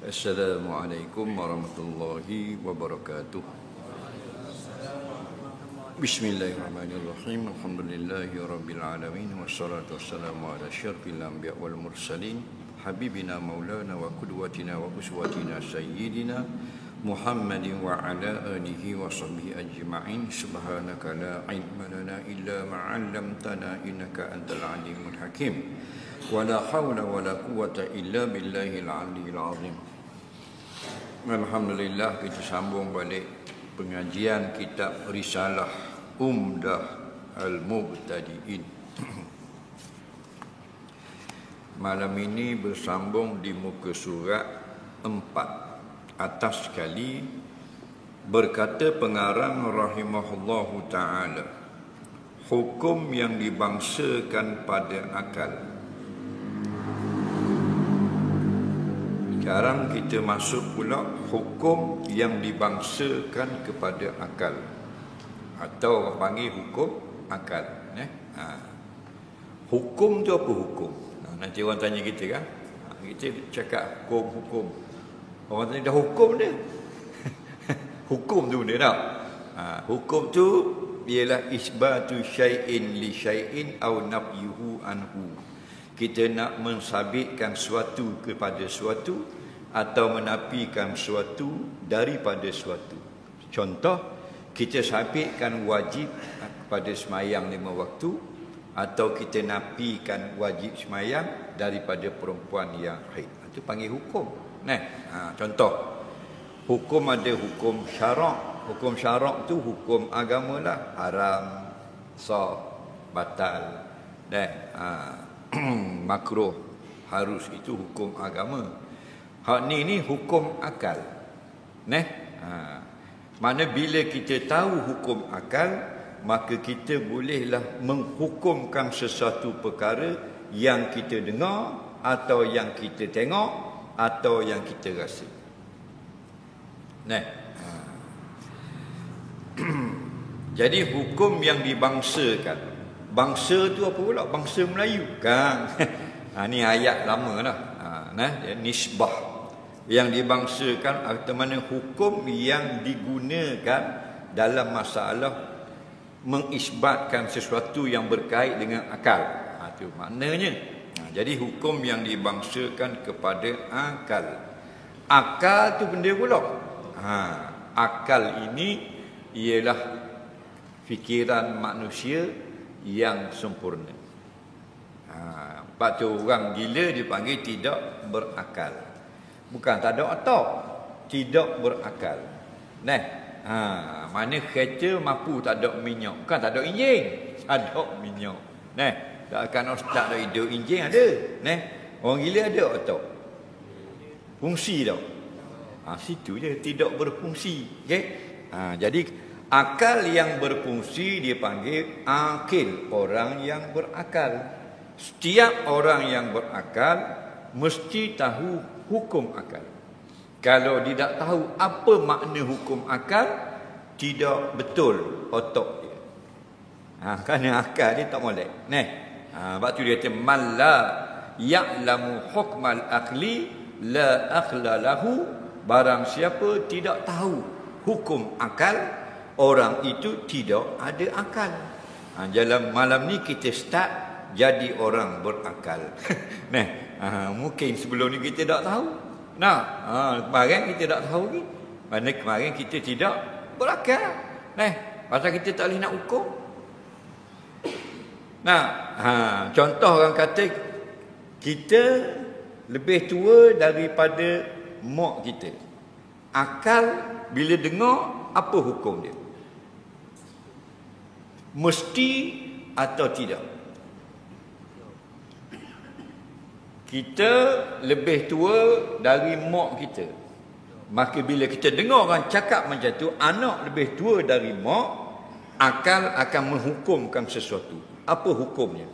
Assalamualaikum warahmatullahi wabarakatuh. Bismillahirrahmanirrahim. Alhamdulillahi rabbil alamin. Wassalatu wassalamu ala asyrafil anbiya wal mursalin. Habibina maulana wa qudwatina wa uswatina sayyidina Muhammadin wa ala alihi wa sahbihi ajma'in. Subhanaka la ilma lana illa ma 'allamtana innaka antal alimul hakim. Wa la hawla wa la quwwata illa billahil aliyyil azim. Alhamdulillah, kita sambung balik pengajian kitab Risalah Umdah Al-Mubtadi'in. Malam ini bersambung di muka surat 4. Atas sekali berkata pengarang rahimahullahu ta'ala, hukum yang dibangsakan pada akal. Sekarang kita masuk pula hukum yang dibangsakan kepada akal, atau orang panggil hukum akal. Hukum tu apa hukum? Nanti orang tanya kita kan, kita cakap hukum. Orang tanya dah hukum dia. Hukum tu benda tak? Hukum tu ialah isbatu syai'in li syai'in au nafyuhu anhu. Kita nak mensabitkan suatu kepada suatu atau menafikan suatu daripada suatu. Contoh, kita sabitkan wajib kepada semayang 5 waktu, atau kita nafikan wajib semayang daripada perempuan yang haid. Itu panggil hukum. Contoh, hukum ada hukum syarak. Hukum syarak tu hukum agama lah. Haram, sah, batal, makruh, harus, itu hukum agama. Hak ni hukum akal. Mana bila kita tahu hukum akal, maka kita bolehlah menghukumkan sesuatu perkara yang kita dengar, atau yang kita tengok, atau yang kita rasa. Jadi hukum yang dibangsakan. Bangsa tu apa pula? Bangsa Melayu kan? Ni ayat lama lah. Nisbah. Yang dibangsakan arti mana hukum yang digunakan dalam masalah mengisbatkan sesuatu yang berkait dengan akal. Itu maknanya. Jadi hukum yang dibangsakan kepada akal. Akal tu benda pula. Akal ini ialah fikiran manusia yang sempurna. Sebab tu orang gila dipanggil tidak berakal. Bukan tak ada otak, tidak berakal. Mana kereta mampu tak ada minyak, bukan tak ada enjin, tak ada minyak. Takkan tak ada hidup enjin ada. Orang gila ada otak, fungsi tak? Situ je tidak berfungsi. Jadi akal yang berfungsi dipanggil akil, orang yang berakal. Setiap orang yang berakal mesti tahu hukum akal. Kalau tidak tahu apa makna hukum akal, tidak betul otak dia. Kerana akal dia tak molek. Sebab tu dia kata man la ya'lamu hukmal akli la akhla lahu. Barang siapa tidak tahu hukum akal, orang itu tidak ada akal. Dalam malam ni kita start jadi orang berakal. Mungkin sebelum ni kita tak tahu. Kemarin kita tak tahu ni. Mana kemarin kita tidak berakal. Pasal kita tak boleh nak hukum. Contoh orang kata kita lebih tua daripada mak kita. Akal bila dengar, apa hukum dia? Mesti atau tidak? Kita lebih tua dari mak kita. Maka bila kita dengar orang cakap macam tu, anak lebih tua dari mak, akal akan menghukumkan sesuatu. Apa hukumnya?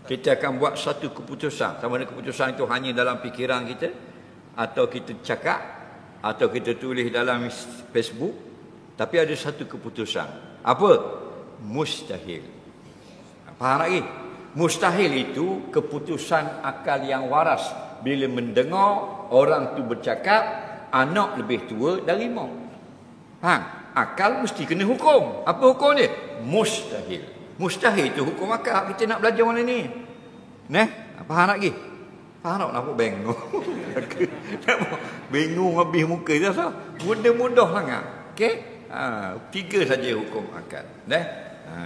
Kita akan buat satu keputusan. Sama ada keputusan itu hanya dalam fikiran kita, atau kita cakap, atau kita tulis dalam Facebook. Tapi ada satu keputusan. Apa? Mustahil. Faham lagi? Mustahil itu keputusan akal yang waras, bila mendengar orang tu bercakap anak lebih tua dari mak. Faham? Akal mesti kena hukum. Apa hukum dia? Mustahil. Mustahil tu hukum akal. Kita nak belajar mana ni? Faham lagi? Faham tak? Nampak bengong. Bingung habis muka dia. Mudah-mudah sangat. Okey? Tiga saja hukum akal.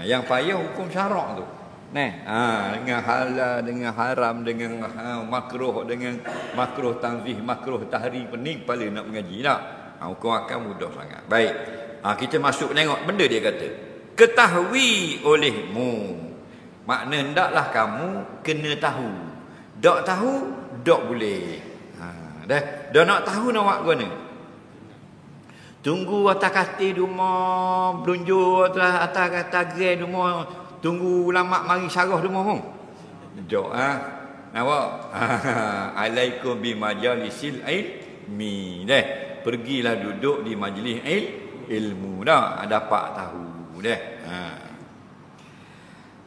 Yang payah hukum syarak tu. Dengan halal, dengan haram, dengan makruh, dengan makruh tanzih, makruh tahrim, pening kepala nak mengaji tak? Hukum akal mudah sangat. Baik. Kita masuk tengok benda dia kata. Ketahui olehmu. Makna hendaklah kamu kena tahu. Dak tahu, dak boleh. Dah nak tahu nak buat guna. Tunggu atas katil rumah, berunjuk atas gerai rumah, tunggu ulama mari syarah rumah pun. Dak nampak? Alaikum bi majalisil ilmi. Pergilah duduk di majlis ilmu dah dapat tahu dah.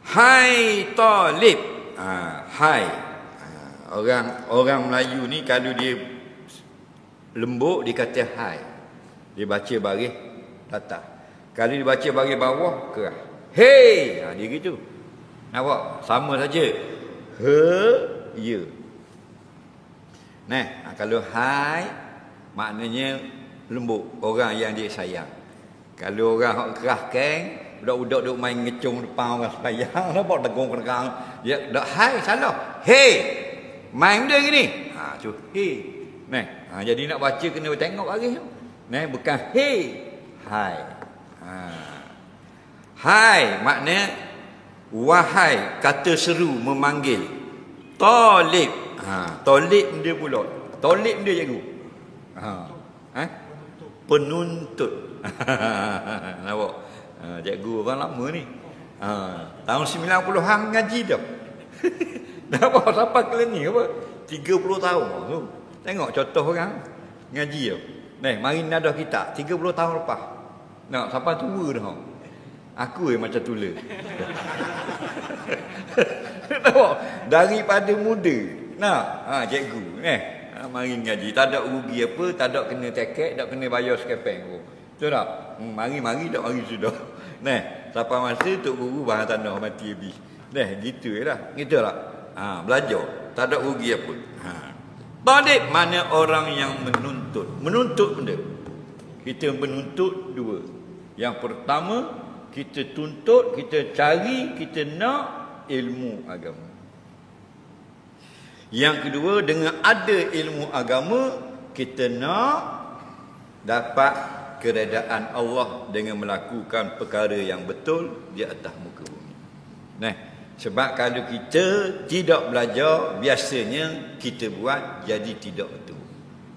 Hai talib. Hai. Orang Melayu ni kalau dia lembut dia kata hai. Dia baca baris atas. Kalau dia baca baris bawah keras. Hey, dia gitu. Nampak? Sama saja. Ya. Kalau hai maknanya lembut, orang yang dia sayang. Kalau orang kerahkan, budak-budak duk main ngecung depan orang sayang, nampak tegung-tegang. Dia dak hai salah. Hey. Main dia gini. Tu hey. Jadi nak baca kena tengok baris tu. Bukan hey. Hai. Hai makna wahai, kata seru, memanggil. Talib. Talib dia pula. Talib dia cikgu. Penuntut. Nampak? Cikgu orang lama ni. Tahun 90-an ngaji dah. Nampak sampai ke ni apa? 30 tahun tu. Tengok contoh orang ngaji tu. Mari nadah kita 30 tahun lepas. Nak sampai tua dah. Aku macam tula. Nampak? Daripada muda. Cikgu. Mari ngaji. Tak ada rugi apa, tak ada kena tiket, tak kena bayar sekepeng pun. Betul tak? Mari tak mari sudah. Sampai masa Tok Guru bahan tanah mati habis. Gitu lah. Gitu tak? Belajar. Tak ada rugi apa. Talib mana orang yang menuntut. Menuntut benda. Kita menuntut dua. Yang pertama, kita tuntut, kita cari, kita nak ilmu agama. Yang kedua, dengan ada ilmu agama, kita nak dapat keredaan Allah dengan melakukan perkara yang betul di atas muka bumi. Sebab kalau kita tidak belajar, biasanya kita buat jadi tidak betul.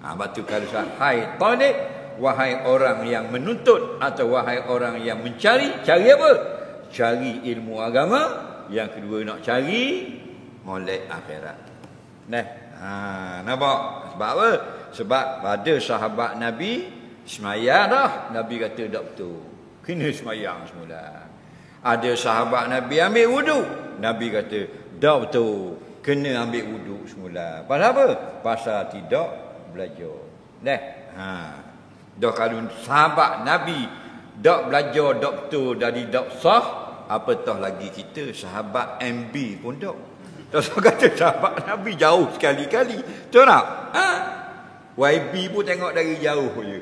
Sebab tu kalau hai talib, wahai orang yang menuntut atau wahai orang yang mencari, cari apa? Cari ilmu agama. Yang kedua nak cari molek akhirat. Nampak? Sebab apa? Sebab pada sahabat Nabi semayang dah. Nabi kata tak betul. Kena semayang semula. Ada sahabat Nabi ambil wuduk. Nabi kata tak betul. Kena ambil wuduk semula. Pasal apa? Pasal tidak belajar. Dah kalau sahabat Nabi tak belajar tak betul dari tak sah, apatah lagi kita sahabat MB pun tak. Tak kata sahabat Nabi jauh sekali-kali. Betul tak? YB pun tengok dari jauh je.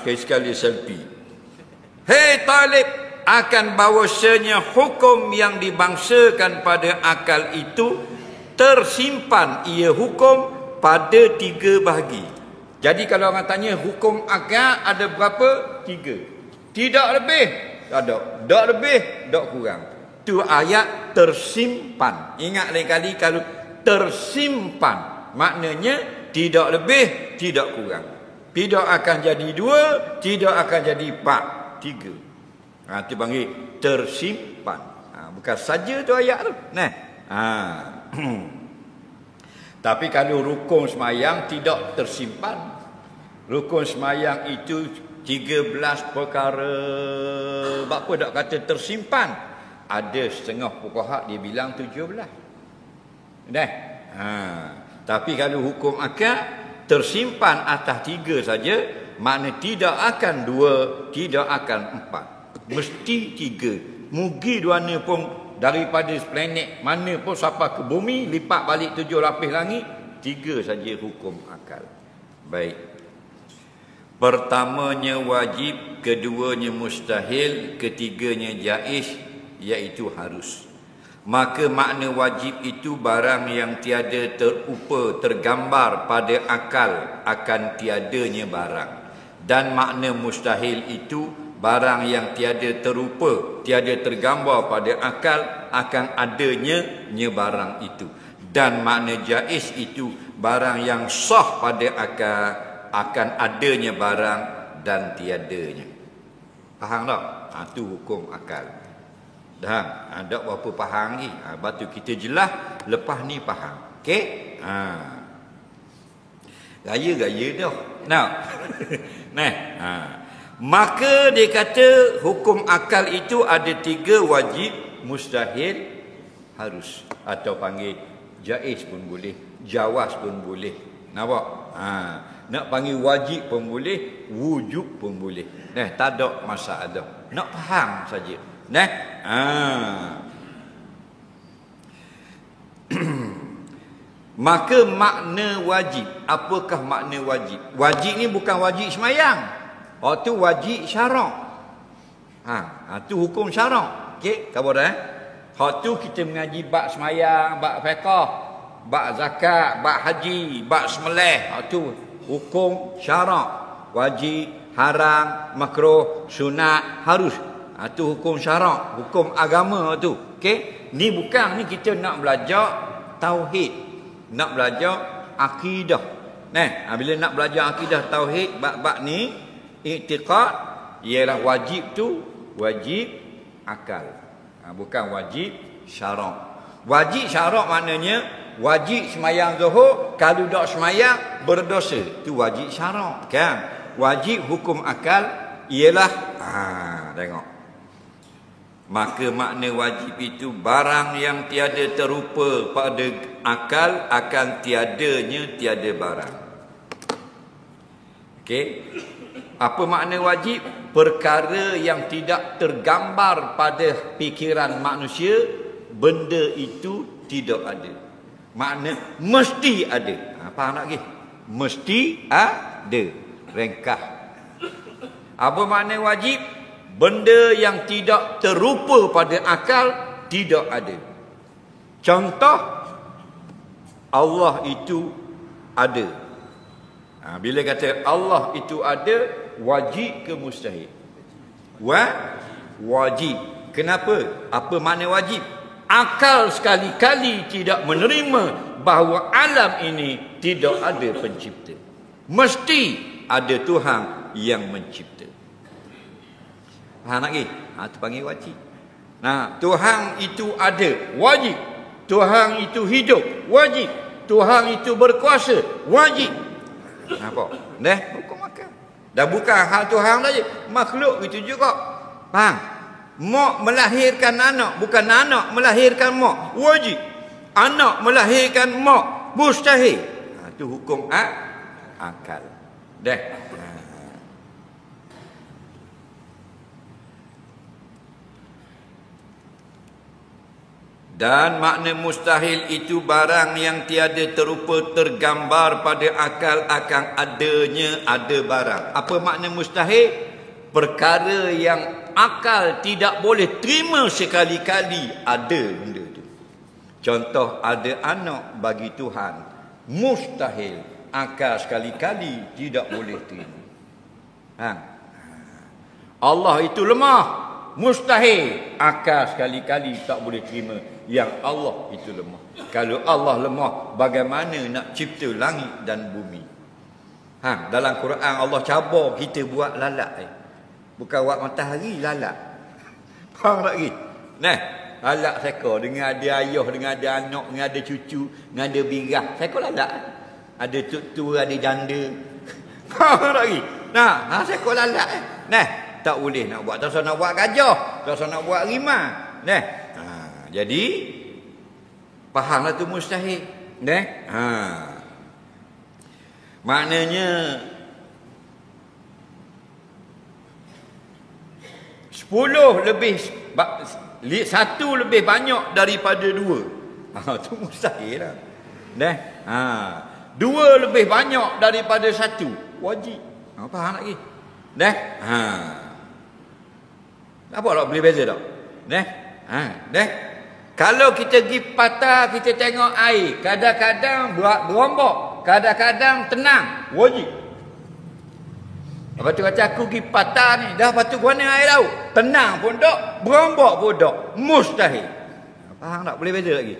Sekali-sekali selfie. Hei talib, akan bahawasanya hukum yang dibangsakan pada akal itu tersimpan ia hukum pada 3 bahagi. Jadi kalau orang tanya hukum akal ada berapa? 3. Tidak lebih, tak ada. Tak lebih, tak kurang. Itu ayat tersimpan. Ingat lain kali kalau tersimpan, maknanya tidak lebih, tidak kurang. Tidak akan jadi 2, tidak akan jadi 4, 3. Itu panggil tersimpan. Bukan saja tu ayat tu. Tapi kalau rukun semayang tidak tersimpan. Rukun semayang itu 13 perkara. Apa tak kata tersimpan? Ada setengah fuqaha dia bilang 17. Tapi kalau hukum akal tersimpan atas 3 saja, makna tidak akan 2, tidak akan 4. Mesti 3. Mugi duana pun daripada planet mana pun sampai ke bumi, lipat balik 7 lapis langit, 3 saja hukum akal. Baik. Pertamanya wajib, keduanya mustahil, ketiganya jaiz, iaitu harus. Maka makna wajib itu barang yang tiada terupa, tergambar pada akal akan tiadanya barang. Dan makna mustahil itu barang yang tiada terupa, tiada tergambar pada akal akan adanya barang itu. Dan makna jaiz itu barang yang sah pada akal akan adanya barang dan tiadanya. Faham tak? Itu hukum akal. Dah, ada berapa faham ni? Batu kita jelas, lepas ni faham. Okey? Gaya-gaya dah. Nah. Maka dia kata hukum akal itu ada 3, wajib, mustahil, harus. Atau panggil jaiz pun boleh, jawaz pun boleh. Nampak? Nak panggil wajib pun boleh, wujub pun boleh. Tak ada masalah. Nak faham saja. Maka makna wajib. Apakah makna wajib? Wajib ni bukan wajib semayang. Itu wajib syarak. Itu hukum syarak. Okey, khabar dah. Tu kita mengaji bab semayang, bab fiqh, bab zakat, bab haji, bab semelih. Itu hukum syarak. Wajib, haram, makruh, sunat, harus. Itu hukum syarak, hukum agama tu. Okey, ni bukan ni kita nak belajar tauhid, nak belajar akidah. Bila nak belajar akidah tauhid, bab-bab ni i'tiqad, ialah wajib tu wajib akal. Bukan wajib syarak. Wajib syarak maknanya wajib semayang zuhur, kalau tak semayang berdosa. Tu wajib syarak, kan? Wajib hukum akal ialah tengok. Maka makna wajib itu barang yang tiada terupa pada akal akan tiada barang. Okey. Apa makna wajib? Perkara yang tidak tergambar pada fikiran manusia, benda itu tidak ada. Makna mesti ada. Faham tak lagi? Mesti ada. Ringkas. Apa makna wajib? Benda yang tidak terupa pada akal tidak ada. Contoh, Allah itu ada. Bila kata Allah itu ada, wajib ke mustahil? Wajib. Kenapa? Apa makna wajib? Akal sekali-kali tidak menerima bahawa alam ini tidak ada pencipta. Mesti ada Tuhan yang mencipta. Faham lagi? Itu panggil wajib. Tuhan itu ada, wajib. Tuhan itu hidup, wajib. Tuhan itu berkuasa, wajib. Nampak? Hukum akal. Dah bukan hal Tuhan saja, makhluk itu juga. Faham? Mak melahirkan anak, bukan anak melahirkan mak, wajib. Anak melahirkan mak, mustahil. Itu hukum akal. Dan makna mustahil itu barang yang tiada terupa, tergambar pada akal akan adanya ada barang. Apa makna mustahil? Perkara yang akal tidak boleh terima sekali-kali ada benda itu. Contoh, ada anak bagi Tuhan, mustahil. Akal sekali-kali tidak boleh terima. Allah itu lemah, mustahil. Akal sekali-kali tak boleh terima yang Allah itu lemah. Kalau Allah lemah, bagaimana nak cipta langit dan bumi? Dalam Quran Allah cabar kita buat lalat. Bukan buat matahari, lalat. Faham tak lagi? Lalat seka dengan ada ayah, dengan ada anak, dengan ada cucu, dengan ada birah. Seka lalat. Ada tutu, ada janda. Faham tak lagi? Seka lalat. Tak boleh nak buat. Tak usah nak buat gajah, tak usah nak buat rimau. Jadi fahamlah tu mustahil. Maknanya 10 lebih 1 lebih banyak daripada 2. Tu mustahil lah. Dua lebih banyak daripada 1 wajib. Faham lagi? Nampak tak boleh beza tak? Kalau kita pergi patah, kita tengok air, kadang-kadang berombak, kadang-kadang tenang, wajib. Lepas tu kata aku pergi patah ni, dah patut guna air laut, tenang pun tak, berombak pun tak, mustahil. Faham tak? Boleh beza lagi?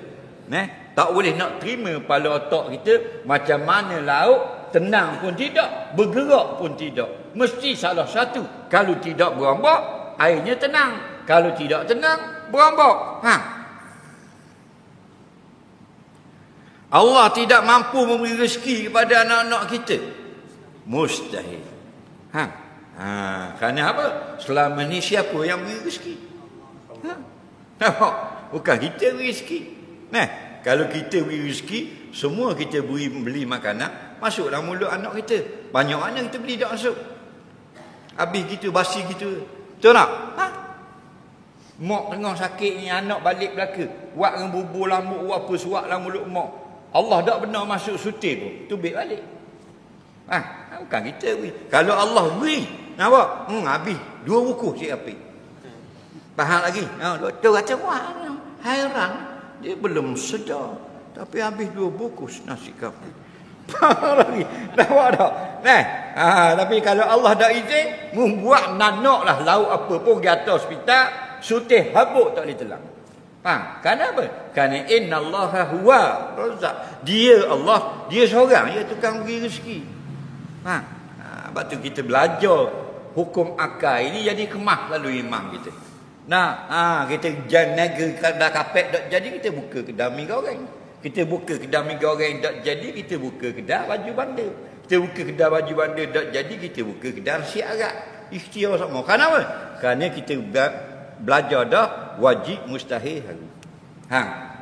Tak boleh nak terima kepala otak kita macam mana laut, tenang pun tidak, bergerak pun tidak. Mesti salah satu. Kalau tidak berombak, airnya tenang. Kalau tidak tenang, berombak. Allah tidak mampu memberi rezeki kepada anak-anak kita. Mustahil. Kerana apa? Selama ni siapa yang beri rezeki? Bukan kita beri rezeki. Kalau kita beri rezeki, semua kita beli makanan, masuk dalam mulut anak kita. Banyak mana kita beli tak masuk. Habis gitu, basi gitu. Betul tak? Mak tengah sakit ni, anak balik belaka. Buat dengan bubur lambuk, buat apa, suap dalam mulut mak. Allah tak benar masuk sutir pun, tubik balik. Bukan kita beri. Kalau Allah beri, nampak? Habis 2 buku cik Api. Faham lagi? Doktor kata, wah, hairan. Dia belum sedar, tapi habis 2 bukus nasi kapur. Faham lagi? Nampak tak? Tapi kalau Allah dah izin, membuat nanak lah lauk apa pun pergi atas hospital, sutih habuk tak boleh telang. Kenapa? Kerana innallaha huwa razzaq. Dia Allah, dia seorang, dia tukang beri rezeki. Sebab tu kita belajar hukum akal ini jadi kemah lalu imam kita. Kita jaga kedai kapet tak jadi, kita buka kedai mi goreng. Kita buka kedai mi goreng tak jadi, kita buka kedai baju bandar. Kita buka kedai baju bandar tak jadi, kita buka kedai nasi Arab. Ikhtiar sama. Kenapa? Kerana kita belajar dah wajib, mustahil, harus.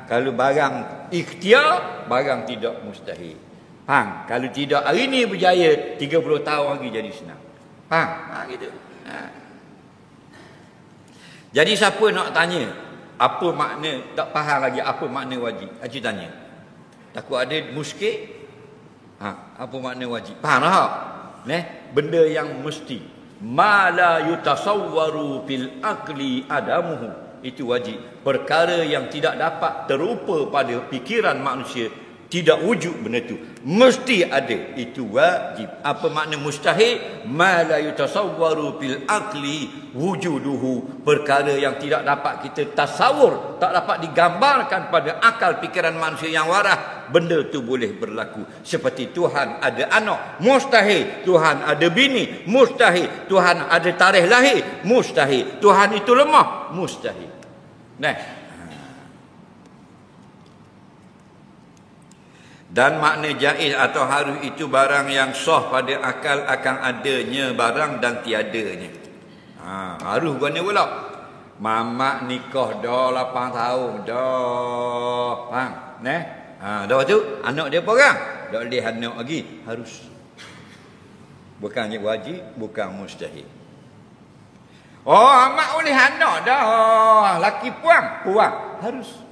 Kalau barang ikhtiar, barang tidak mustahil. Kalau tidak hari ni berjaya, 30 tahun lagi jadi senang. Gitu. Jadi siapa nak tanya apa makna, tak faham lagi apa makna wajib, Haji tanya. Takut ada muskil. Apa makna wajib? Faham tak? Benda yang mesti. Ma la yutasawwaru fil aqli adamuhu. Itu wajib. Perkara yang tidak dapat terupa pada fikiran manusia, tidak wujud benda itu, mesti ada. Itu wajib. Apa makna mustahil? Ma la yutasawwaru fil aqli wujuduhu. Perkara yang tidak dapat kita tasawur, tak dapat digambarkan pada akal fikiran manusia yang waras, benda itu boleh berlaku. Seperti Tuhan ada anak, mustahil. Tuhan ada bini, mustahil. Tuhan ada tarikh lahir, mustahil. Tuhan itu lemah, mustahil. Dan makna jaiz atau harus itu barang yang sah pada akal akan adanya barang dan tiadanya. Harus guna pula. Mamak nikah dah 8 tahun dah. Faham? Dah tu anak dia orang. Tak boleh anak lagi, harus. Bukannya wajib, bukan mustahil. Mak boleh anak dah. Laki puang, harus.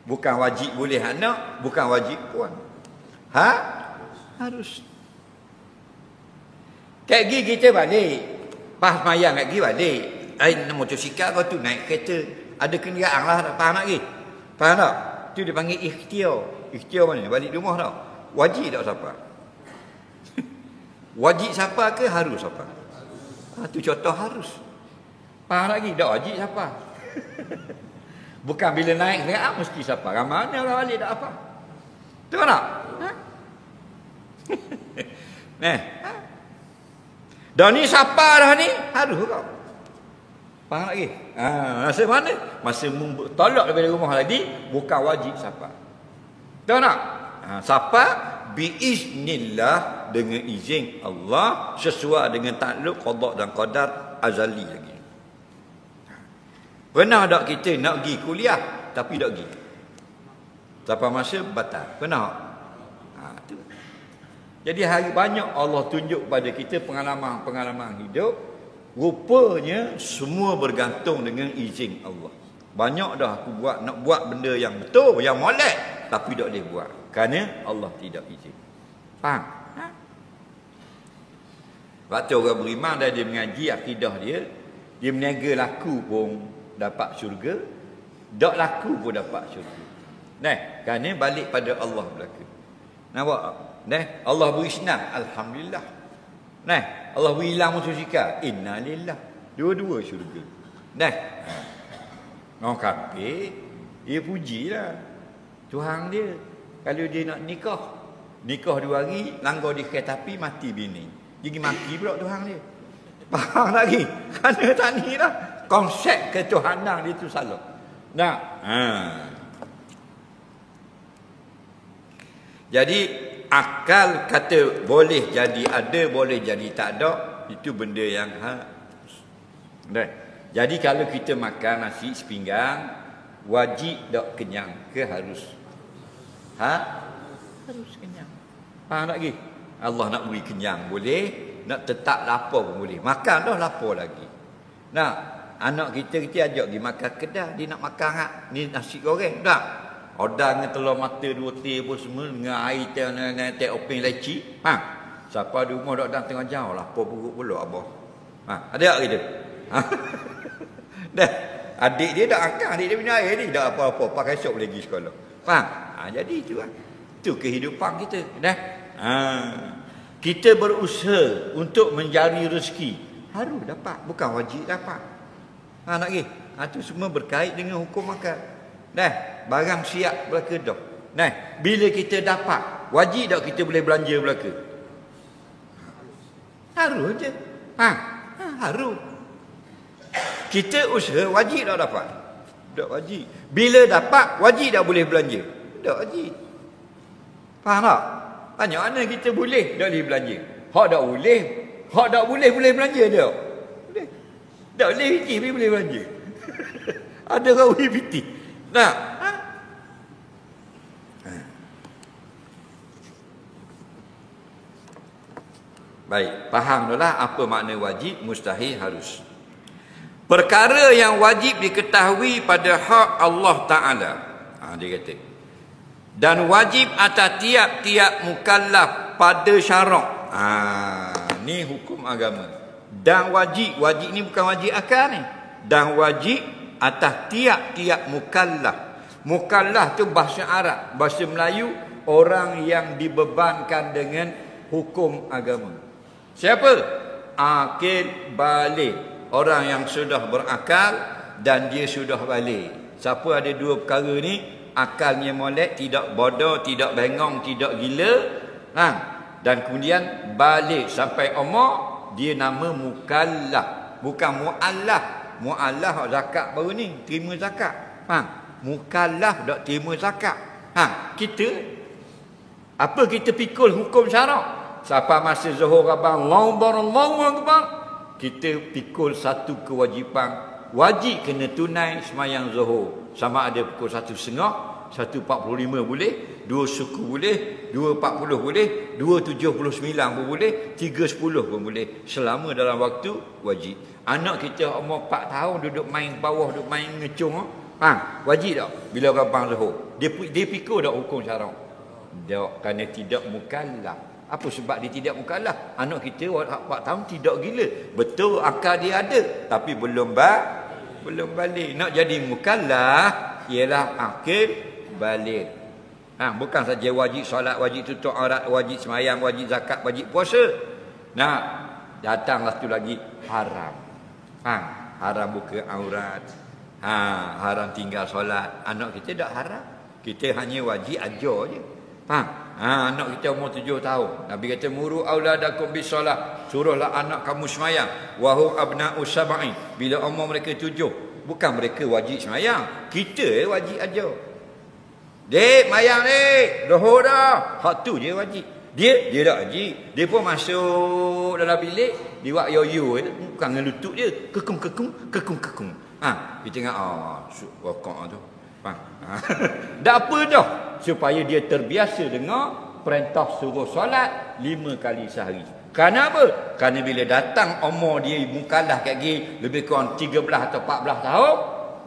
Bukan wajib boleh anak, bukan wajib puan. Harus. Kayak gigi kita balik. Pas mayang kat gigi balik. Motosikal kau tu naik kereta. Ada kenderaan lah, tak faham lagi. Faham tak? Tu dia panggil ikhtiar. Ikhtiar mana? Balik rumah tak? Wajib tak siapa? Wajib siapa ke harus siapa? Tu contoh harus. Faham lagi? Tak wajib siapa? Bukan bila naik kenderaan mesti siapa. Ramai mana orang balik tak apa. Betul tak? Dah ni siapa dah ni? Harus kau. Faham lagi? Masa mana? Masa tolak daripada rumah tadi, bukan wajib siapa. Betul tak? Siapa? Biiznillah, dengan izin Allah, sesuai dengan takluk qada dan qadar azali lagi. Pernah tak kita nak pergi kuliah tapi tak pergi? Sampai masa batal. Pernah? Tu. Jadi hari banyak Allah tunjuk pada kita pengalaman-pengalaman hidup. Rupanya semua bergantung dengan izin Allah. Banyak dah aku nak buat benda yang betul, yang molek, tapi tak boleh buat kerana Allah tidak izin. Faham? Waktu orang beriman dah dia mengaji akidah dia berniaga laku pun dapat syurga, tak laku pun dapat syurga. Kerana balik pada Allah belaka. Nampak? Allah beri senang, alhamdulillah. Allah beri hilang musuh syirka, innalillah. Dua-dua syurga. Orang kafir, dia pujilah Tuhan dia. Kalau dia nak nikah 2 hari, langgar di kereta api, mati bini. Jadi maki pula Tuhan dia. Faham lagi? Kerana tak ni lah. Konsep ketuhanan dia tu salah. Jadi akal kata boleh jadi ada, boleh jadi tak ada, itu benda yang Jadi kalau kita makan nasi sepinggang, wajib tak kenyang ke harus? Harus kenyang. Faham tak lagi? Allah nak beri kenyang boleh, nak tetap lapar pun boleh. Makan dah lapar lagi. Anak kita ajak pergi makan kedai, dia nak makan ni nasi goreng tak? Order dengan telur mata 2 teh pun semua dengan air teh openg leci. Siapa di rumah dak tengah jauh lapar perut pula abah. Ada tak kita? Adik dia dah akan, adik dia punya air ni dah apa-apa, pakai esok boleh pergi sekolah. Faham? Jadi itu lah. Itu kehidupan kita. Kita berusaha untuk mencari rezeki. Harus dapat, bukan wajib dapat. Nak pergi? Itu semua berkait dengan hukum makan. Barang siap belaka dah. Bila kita dapat, wajib tak kita boleh belanja belaka? Harus je. Harus. Kita usaha wajib tak dapat? Tak wajib. Bila dapat, wajib tak boleh belanja? Tak wajib. Faham tak? Tanya mana kita boleh tak boleh belanja? Hak tak boleh. Hak tak boleh belanja tak? Boleh. Tak boleh fikir tapi boleh belanja. Ada orang boleh fikir. Baik, faham dah apa makna wajib, mustahil, harus. Perkara yang wajib diketahui pada hak Allah Ta'ala. Dia kata. Dan wajib atas tiap-tiap mukallaf pada syarak. Ni hukum agama. Dan wajib ni bukan wajib akal ni. Dan wajib atas tiap-tiap mukallaf. Mukallaf tu bahasa Arab, bahasa Melayu, orang yang dibebankan dengan hukum agama. Siapa? Akil balik. Orang yang sudah berakal dan dia sudah balik. Siapa ada 2 perkara ni, akalnya molek, tidak bodoh, tidak bengong, tidak gila, dan kemudian balik sampai umur, dia nama mukallaf, bukan muallaf. Muallaf zakat baru ni, terima zakat. Mukallaf tak terima zakat. Kita apa kita pikul hukum syarak? Sampai masa zuhur abang Allahu akbar, kita pikul satu kewajipan, wajib kena tunai semayang zuhur. Sama ada pukul 1.30, 1.45 boleh, 2 suku boleh, 2.40 boleh, 2.79 pun boleh, 3.10 pun boleh, selama dalam waktu wajib. Anak kita umur 4 tahun duduk main bawah, duduk main ngecung, wajib tak bila abang zuhur? Dia pikul tak hukum syarak? Tak, kerana tidak mukallaf. Apa sebab dia tidak mukallaf? Anak kita 4 tahun tidak gila. Betul akal dia ada, tapi belum balik. Nak jadi mukallaf ialah akil balik. Bukan saja wajib solat, wajib tutup aurat, wajib semayang, wajib zakat, wajib puasa. Datanglah tu lagi haram. Haram buka aurat. Haram tinggal solat. Anak kita tak haram. Kita hanya wajib ajar je. Anak kita umur 7 tahun. Nabi kata muru auladakum bisolah. Suruhlah anak kamu semayang. Wahum abna'u sab'in. Bila umur mereka 7. Bukan mereka wajib semayang. Kita wajib ajar. Dek, mayang dek. Dohor dah. Hak tu je wajib. Dia tak wajib. Dia pun masuk dalam bilik. Dia buat yo-yo. Bukan dengan lutut dia. Kekung. Kita tengok. Rokok tu. Tak apa dah. Supaya dia terbiasa dengan perintah suruh solat, 5 kali sehari. Kenapa? Kerana bila datang umur dia mukallaf kat gini lebih kurang 13 atau 14 tahun,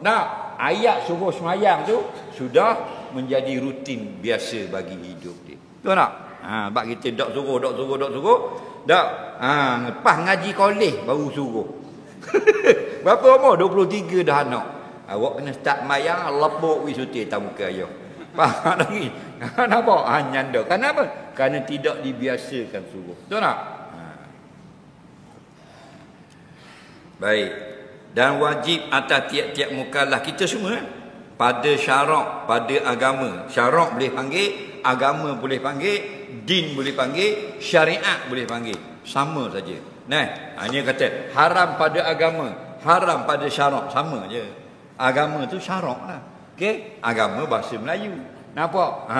nah, ayat suruh semayang tu sudah menjadi rutin biasa bagi hidup dia. Betul tak? Sebab kita dok suruh. Dok, lepas ngaji kolej baru suruh. Berapa umur? 23 dah anak. Awak kena start mayang, lepuk wisuti atas muka ayah. Faham lagi? Nampak? Nyanda. Kenapa? Kerana tidak dibiasakan suruh. Betul tak? Baik. Dan wajib atas tiap-tiap mukallaf kita semua pada syarak, pada agama. Syarak boleh panggil, agama boleh panggil, din boleh panggil, syariat boleh panggil. Sama saja. Nah, ini kata haram pada agama, haram pada syarak, sama je. Agama tu syarak lah. Okey, agama bahasa Melayu. Nampak?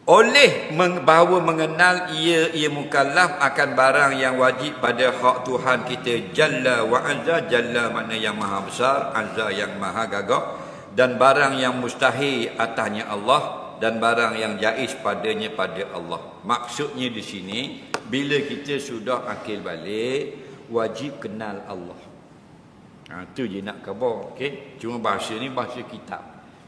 Oleh bahawa mengenal ia mukallaf akan barang yang wajib pada hak Tuhan kita Jalla wa Azza. Jalla makna yang maha besar, Azza yang maha gagah, dan barang yang mustahil atasnya Allah, dan barang yang jaiz padanya pada Allah. Maksudnya di sini bila kita sudah akil balik, wajib kenal Allah. Tu je nak khabar. Okey, cuma bahasa ni bahasa kitab.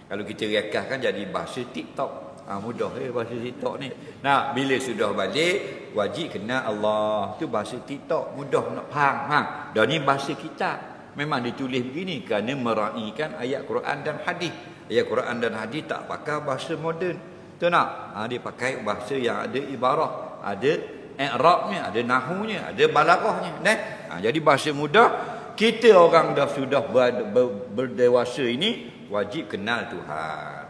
Kalau kita rekahkan jadi bahasa TikTok. Mudah bahasa TikTok ni. Nah, bila sudah balik, wajib kenal Allah. Tu bahasa TikTok, mudah nak faham. Dan ni bahasa kitab. Memang ditulis begini kerana meraihkan ayat Quran dan hadis. Ayat Quran dan hadis tak pakai bahasa moden. Betul tak? Dia pakai bahasa yang ada ibarah, ada i'rabnya, ada nahunya, ada balaghahnya. Jadi bahasa mudah. Kita orang dah sudah berdewasa ini wajib kenal Tuhan.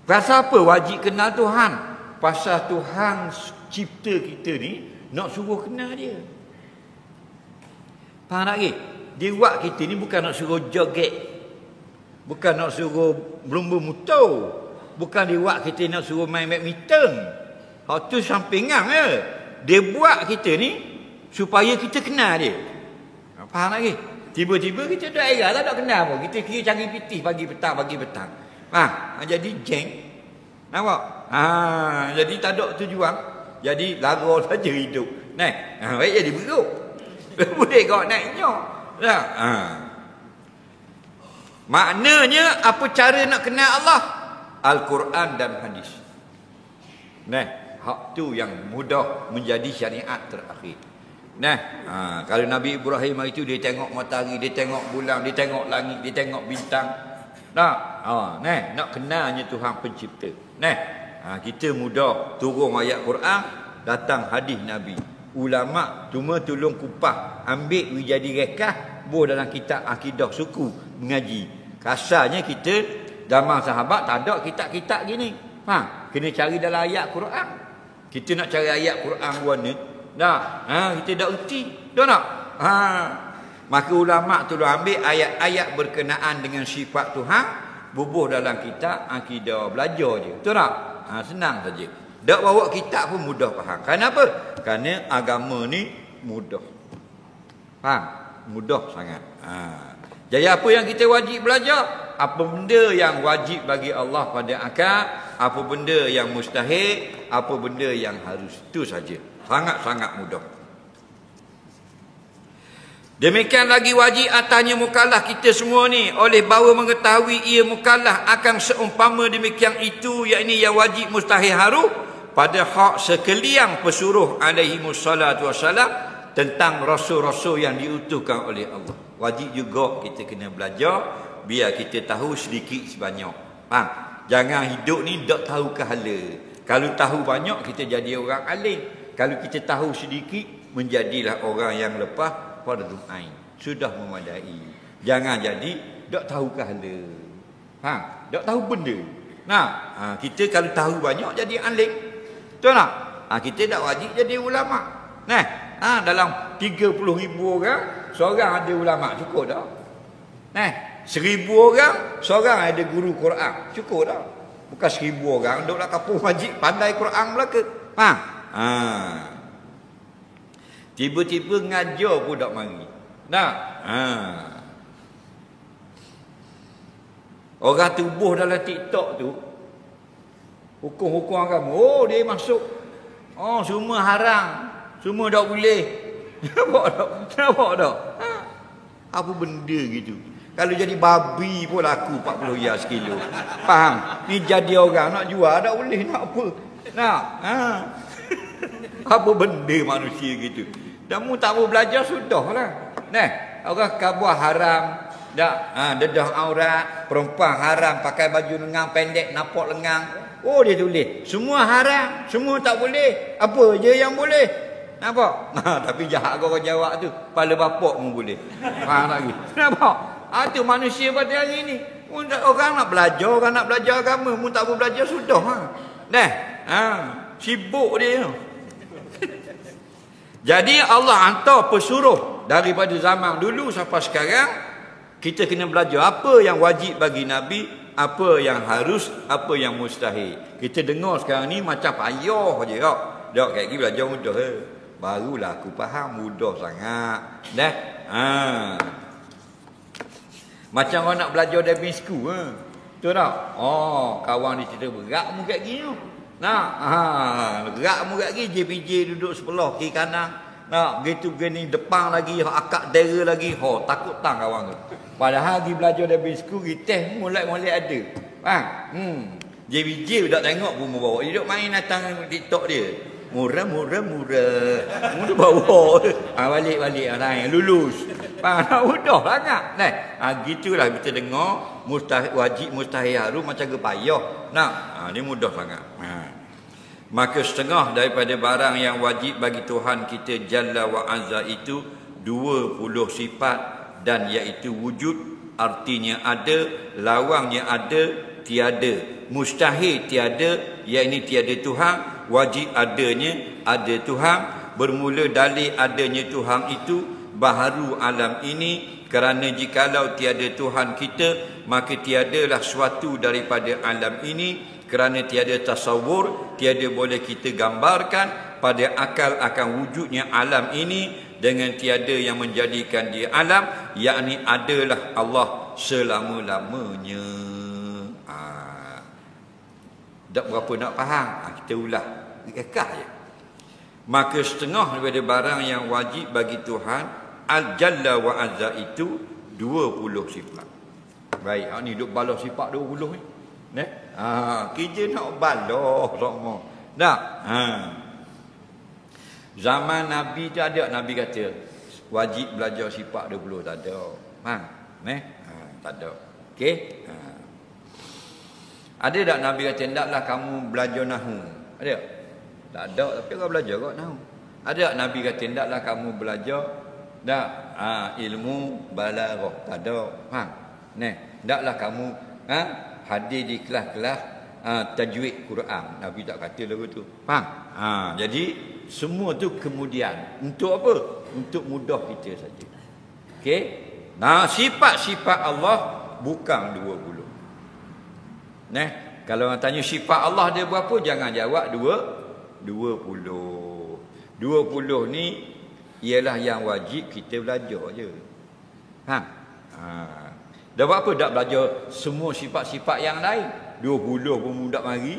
Pasal apa wajib kenal Tuhan? Pasal Tuhan cipta kita ni nak suruh kenal dia. Faham tak ke? Dia buat kita ni bukan nak suruh joget, bukan nak suruh berlumba motor, bukan dia buat kita nak suruh main badminton. Hak tu sampingan je. Dia buat kita ni supaya kita kenal dia. Faham tak ke? Tiba-tiba kita dah era tak kenal pun. Kita kira cari pitih pagi petang. Jadi geng. Nampak? Jadi tak ada tujuan. Jadi lara saja hidup. Baik jadi buruk. Boleh kau naiknya. Maknanya apa cara nak kenal Allah? Al-Quran dan hadis. Hak tu yang mudah menjadi syariat terakhir. Kalau Nabi Ibrahim itu dia tengok matahari, dia tengok bulan, dia tengok langit, dia tengok bintang. Nak kenalnya Tuhan pencipta. Kita mudah turun ayat Quran, datang hadis Nabi. Ulama cuma tolong kupas, ambil jadi rekah, buah dalam kitab akidah suku mengaji. Kasarnya kita zaman sahabat tak ada kitab-kitab gini. Kena cari dalam ayat Quran. Kita nak cari ayat Quran warna, kita dah erti. Tahu tak? Maka ulama tu ambil ayat-ayat berkenaan dengan sifat Tuhan, bubuh dalam kitab akidah, belajar je. Betul tak? Senang saja. Tak bawa kitab pun mudah faham. Kenapa? Kerana agama ni mudah. Faham? Mudah sangat. Jadi apa yang kita wajib belajar? Apa benda yang wajib bagi Allah pada akal, apa benda yang mustahil, apa benda yang harus. Itu saja. Sangat-sangat mudah. Demikian lagi wajib atasnya mukallaf kita semua ni, oleh bahawa mengetahui ia mukallaf akan seumpama demikian itu, yakni yang wajib mustahil haru pada hak sekalian pesuruh alaihi wassalatu wassalam tentang rasul-rasul yang diutuskan oleh Allah. Wajib juga kita kena belajar biar kita tahu sedikit sebanyak. Jangan hidup ni tak tahu kehala. Kalau tahu banyak kita jadi orang alim. Kalau kita tahu sedikit menjadilah orang yang lepas fardu ain. Sudah memadai. Jangan jadi tak tahu kehala. Tak tahu benda. Kita kalau tahu banyak jadi alim. Betul tak? Kita tak wajib jadi ulama. Dalam 30,000 orang, seorang ada ulama, cukup dah. 1,000 orang, seorang ada guru Quran, cukup dah. Bukan 1,000 orang duduklah kampung wajib pandai Quran belaka. Tiba-tiba ngajar pun tak mari. Orang tubuh dalam TikTok tu, hukum-hukum agama, oh dia masuk. Oh semua haram, semua tak boleh. Nampak tak? Nampak tak? Ha? Apa benda gitu? Kalau jadi babi pun laku 40 riyal sekilo. Faham? Ni jadi orang nak jual tak boleh, nak apa? Nak? Ha? Apa benda manusia gitu? Dan mu tak mau belajar sudahlah. Nah, orang kabur haram, dedah aurat, perempuan haram pakai baju lengang pendek, nampak lengang. Oh dia tulis, semua haram, semua tak boleh. Apa je yang boleh? Nampak? Tapi jahat kau jawab tu, kepala bapak mu boleh. Faham lagi? Nampak? Tu manusia pada hari ni. Orang nak belajar agama, mu tak mau belajar sudah. Nah, sibuk dia. Jadi Allah hantar pesuruh daripada zaman dulu sampai sekarang. Kita kena belajar apa yang wajib bagi Nabi, apa yang harus, apa yang mustahil. Kita dengar sekarang ni macam payah je tak. Dak kayak gini belajar mudah. Barulah aku faham, mudah sangat. Dah. Macam orang nak belajar driving school. Betul tak? Oh, kawan dia cerita berat mu kat gini. Nak, gerak mu kat gini, JPJ duduk sebelah kiri kanan. Nak, begitu begini depan lagi, akak dera lagi. Takut tang kawan tu. Padahal pergi belajar driving school, pergi test molek-molek ada. JPJ tak tengok pun mu bawa. Dia duduk main datang TikTok dia. Murah. Mu tu bawa. Balik naik lulus. Mudah sangat. Gitulah kita dengar mustahil, wajib mustahil harus macam gepayah. Ni mudah sangat. Maka setengah daripada barang yang wajib bagi Tuhan kita Jalla wa Azza itu 20 sifat, dan iaitu wujud, artinya ada, lawangnya ada, tiada. Mustahil tiada, iaitu tiada Tuhan. Wajib adanya, ada Tuhan. Bermula dalil adanya Tuhan itu baharu alam ini, kerana jikalau tiada Tuhan kita, maka tiadalah suatu daripada alam ini. Kerana tiada tasawur, tiada boleh kita gambarkan pada akal akan wujudnya alam ini, dengan tiada yang menjadikan dia alam, yakni adalah Allah selama-lamanya. Tak berapa nak faham, kita ulah kekal je. Maka setengah daripada barang yang wajib bagi Tuhan Al-Jalla wa Azza itu 20 sifat. Baik, ni duk balas sifat 20 ni. Kerja nak balas semua. Tak? Zaman Nabi tu ada, Nabi kata wajib belajar sifat 20, tak ada. Tak ada. Okey? Ada tak Nabi kata hendaklah kamu belajar nahwu? Ada? Tak ada, tapi orang belajar kok nahwu. Ada tak Nabi kata hendaklah kamu belajar ilmu balaghah? Tak ada. Hendaklah kamu hadir di kelas-kelas tajwid Quran. Nabi tak kata lagu tu. Faham? Jadi semua tu kemudian untuk apa? Untuk mudah kita saja. Okey? Sifat-sifat Allah bukan 20. Kalau orang tanya sifat Allah dia berapa, jangan jawab 20. 20 ni ialah yang wajib kita belajar je. Dah berapa dak belajar semua sifat-sifat yang lain? 20 pun mudah mari.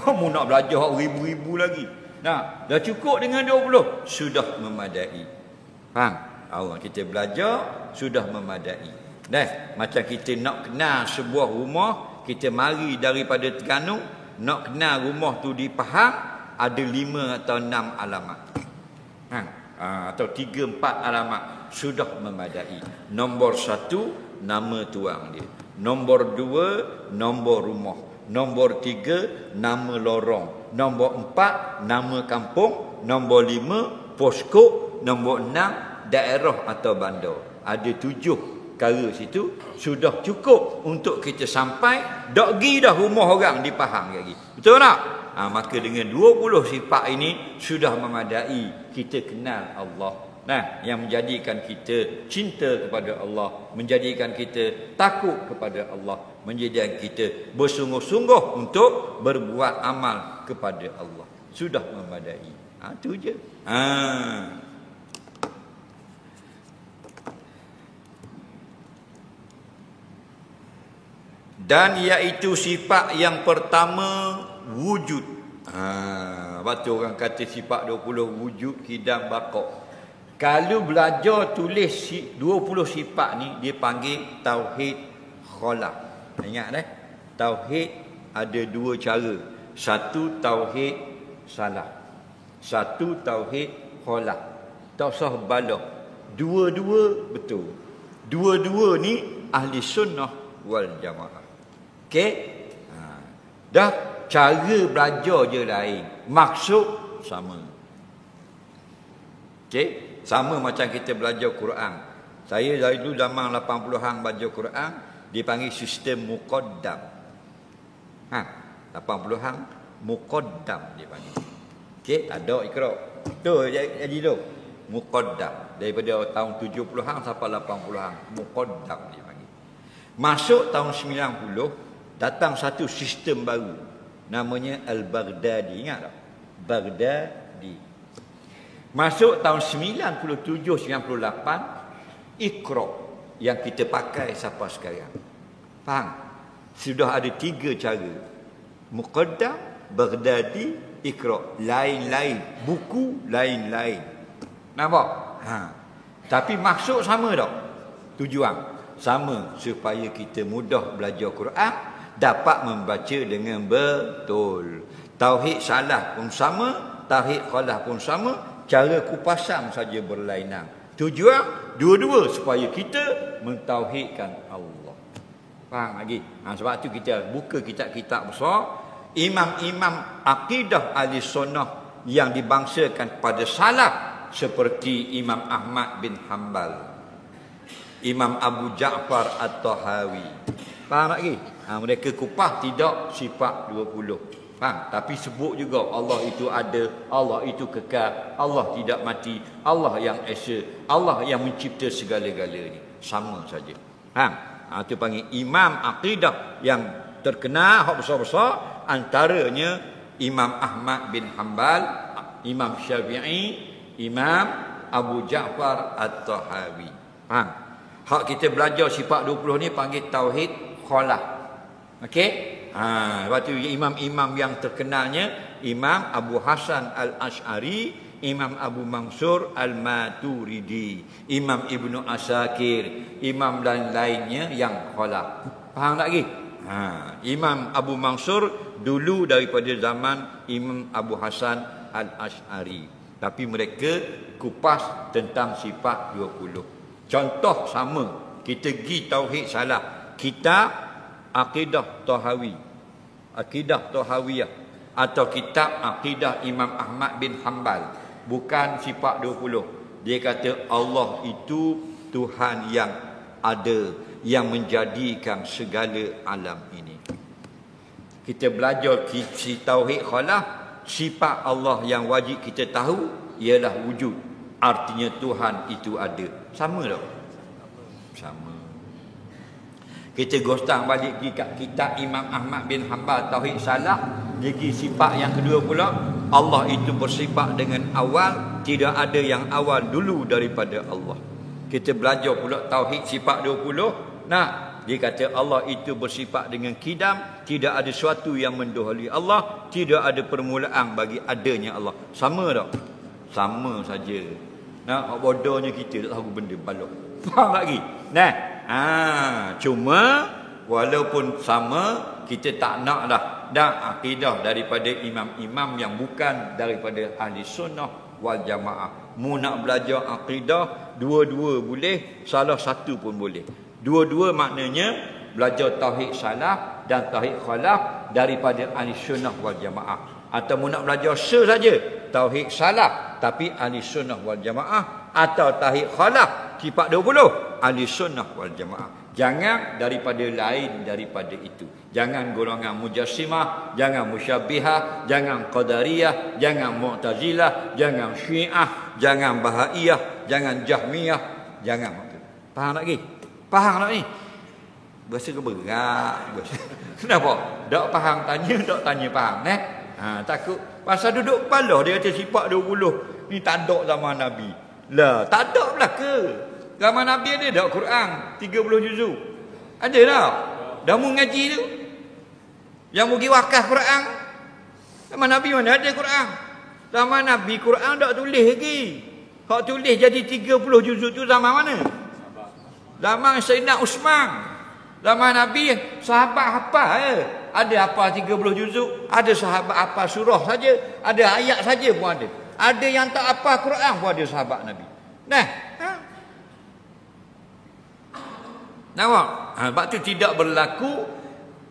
Mu nak belajar ribu-ribu lagi. Dah cukup dengan 20, sudah memadai. Kita belajar sudah memadai. Macam kita nak kenal sebuah rumah, kita mari daripada Terengganu, nak kenal rumah tu di Pahang, ada 5 atau 6 alamat. Atau 3-4 alamat, sudah memadai. Nombor 1, nama tuang dia. Nombor 2, nombor rumah. Nombor 3, nama lorong. Nombor 4, nama kampung. Nombor 5, poskod. Nombor 6, daerah atau bandar. Ada 7 perkara situ, sudah cukup untuk kita sampai dak gi dah rumah orang di Pahang lagi. Betul tak? Maka dengan 20 sifat ini sudah memadai kita kenal Allah. Yang menjadikan kita cinta kepada Allah, menjadikan kita takut kepada Allah, menjadikan kita bersungguh-sungguh untuk berbuat amal kepada Allah. Sudah memadai. Itu je. Dan iaitu sifat yang pertama wujud. Waktu orang kata sifat 20 wujud, kidam, baqa. Kalau belajar tulis 20 sifat ni, dia panggil tauhid khalaq. Ingat tauhid ada dua cara. Satu tauhid salah, satu tauhid khalaq. Tak usah balah. Dua-dua betul. Dua-dua ni ahli sunnah wal jamaah. Okey? Dah cara belajar je lain, maksud sama. Okey? Sama macam kita belajar Quran. Saya dari dulu zaman 80-an belajar Quran, dipanggil sistem muqaddam. 80-an muqaddam dipanggil. Okey, tak ada Iqra. Tu jadi tu. Muqaddam. Daripada tahun 70-an sampai 80-an, muqaddam dipanggil. Masuk tahun 90, datang satu sistem baru. Namanya Al-Baghdadi. Ingat tak? Baghdadi. Masuk tahun 97-98, Iqra yang kita pakai sampai sekarang. Faham? Sudah ada 3 cara. Muqaddam, Baghdadi, Iqra. Lain-lain. Buku lain-lain. Nampak? Tapi maksud sama tak? Tujuan sama, supaya kita mudah belajar Quran, dapat membaca dengan betul. Tauhid salah pun sama, tauhid khalaq pun sama. Cara kupasan saja berlainan. Tujuan dua-dua supaya kita mentauhidkan Allah. Faham lagi? Sebab tu kita buka kitab-kitab besar, imam-imam akidah ahli sunnah yang dibangsakan pada salaf, seperti Imam Ahmad bin Hanbal, Imam Abu Ja'far At-Tahawi. Faham lagi? Mereka kupas tidak sifat 20. Faham? Tapi sebut juga Allah itu ada, Allah itu kekal, Allah tidak mati, Allah yang esa, Allah yang mencipta segala-galanya. Sama saja. Faham? Itu panggil imam akidah yang terkenal, hak besar-besar. Antaranya Imam Ahmad bin Hanbal, Imam Syafi'i, Imam Abu Ja'far At-Tahawi. Faham? Hak kita belajar sifat 20 ni panggil tauhid khalaq. Okey? Lepas tu imam-imam yang terkenalnya, Imam Abu Hasan Al-Ash'ari, Imam Abu Mansur Al-Maturidi, Imam Ibnu Asakir, imam lain-lainnya yang khalaq. Faham tak lagi? Imam Abu Mansur dulu daripada zaman Imam Abu Hasan Al-Ash'ari. Tapi mereka kupas tentang sifat 20. Contoh sama, kita pergi tauhid salah. Kitab Aqidah Tahawi, Aqidah Tahawiyah, atau kitab Aqidah Imam Ahmad bin Hanbal, bukan sifat 20. Dia kata Allah itu Tuhan yang ada, yang menjadikan segala alam ini. Kita belajar si tauhid khalaq, sifat Allah yang wajib kita tahu ialah wujud. Artinya Tuhan itu ada. Sama tak? Sama. Kita gostang balik pergi kat kitab Imam Ahmad bin Hanbal tauhid salah, lagi sifat yang kedua pula, Allah itu bersifat dengan awal, tidak ada yang awal dulu daripada Allah. Kita belajar pula tauhid sifat 20. Dia kata Allah itu bersifat dengan kidam, tidak ada sesuatu yang mendahului Allah, tidak ada permulaan bagi adanya Allah. Sama tak? Sama saja. Bodohnya kita tak tahu benda balok. Faham lagi? Cuma walaupun sama, kita tak nak dah akidah daripada imam-imam yang bukan daripada ahli sunnah wal jamaah. Mu nak belajar akidah, dua-dua boleh, salah satu pun boleh. Dua-dua maknanya belajar tauhid salah dan tauhid khalaq daripada ahli sunnah wal jamaah. Atau mu nak belajar saja tauhid salah tapi ahli sunnah wal jamaah, atau tauhid khalaq sifat 20 ahli sunnah wal jamaah. Jangan daripada lain daripada itu. Jangan golongan mujassimah, jangan musyabbihah, jangan qadariyah, jangan mu'tazilah, jangan syiah, jangan bahaiyah, jangan jahmiyah, jangan. Faham tak lagi? Faham tak ni? Berasa ke berat? Kenapa? Tak faham tanya, tak tanya faham. Takut. Pasal duduk kepala dia kata sifat 20. Ni tak ada zaman Nabi. Lah, tak ada belaka. Zaman Nabi ada tak Quran 30 juzuk? Ada tak? Dah mu ngaji tu. Yang mu pergi wakaf Quran. Zaman Nabi mana ada Quran? Zaman Nabi Quran tak tulis lagi. Hak tulis jadi 30 juzuk tu zaman mana? Zaman Sayyidina Uthman. Zaman Nabi sahabat hafal ada apa 30 juzuk, ada sahabat apa surah saja, ada ayat saja pun ada. Ada yang tak apa Quran pun ada sahabat Nabi. Nah. Nampak? Sebab tu tidak berlaku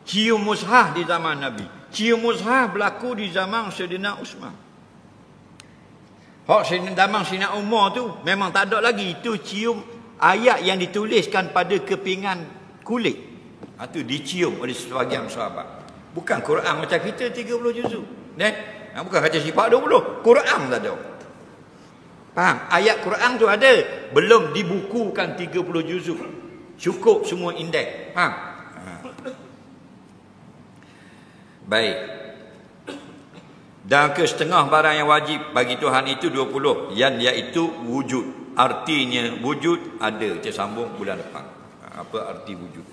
cium mushaf di zaman Nabi. Cium mushaf berlaku di zaman Sayyidina Uthman. Hak zaman Sayyidina Umar tu memang tak ada lagi. Itu cium ayat yang dituliskan pada kepingan kulit. Itu dicium oleh sebahagian sahabat. Bukan Quran macam kita 30 juzuk. Bukan kata sifat 20. Quran tak ada. Faham? Ayat Quran tu ada. Belum dibukukan 30 juzuk. Cukup semua indeks. Faham? Baik. Dan ke setengah barang yang wajib bagi Tuhan itu 20. Yang iaitu wujud. Artinya wujud ada. Kita sambung bulan depan. Apa arti wujud?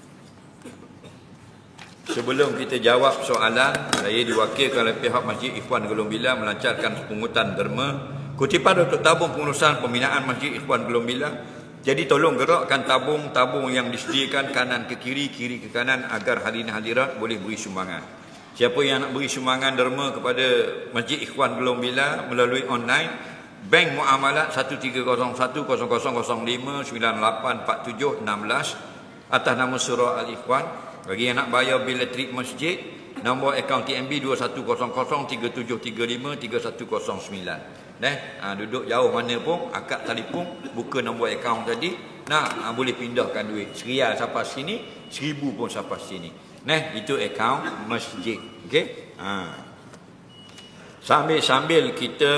Sebelum kita jawab soalan, saya diwakilkan oleh pihak Masjid Ikhwan Gelong Bila melancarkan pungutan derma. Kutipan untuk tabung pengurusan pembinaan Masjid Ikhwan Gelong Bila. Jadi tolong gerakkan tabung-tabung yang disediakan kanan ke kiri, kiri ke kanan agar hadirin hadirat boleh beri sumbangan. Siapa yang nak beri sumbangan derma kepada Masjid Ikhwan Gelong Bila melalui online, Bank Muamalat 13010005984716 atas nama Surah Al-Ikhwan. Bagi yang nak bayar bil elektrik masjid, nombor akaun TNB 2100-3105-3109. Duduk jauh mana pun, akak telefon, buka nombor akaun tadi, boleh pindahkan duit. Serial sampai sini, 1000 pun sampai sini. Itu akaun masjid. Okey? Sambil kita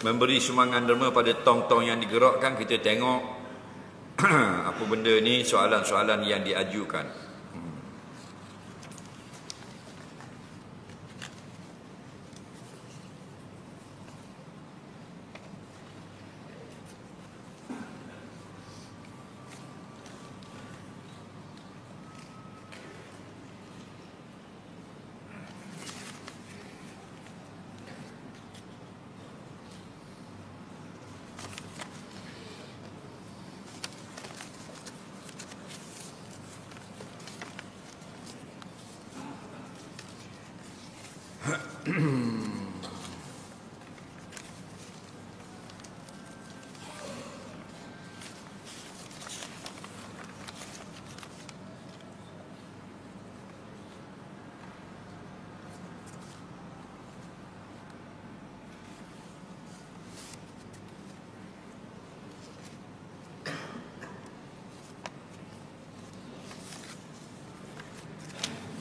memberi sumbangan derma pada tong-tong yang digerakkan, kita tengok apa benda ni, soalan-soalan yang diajukan.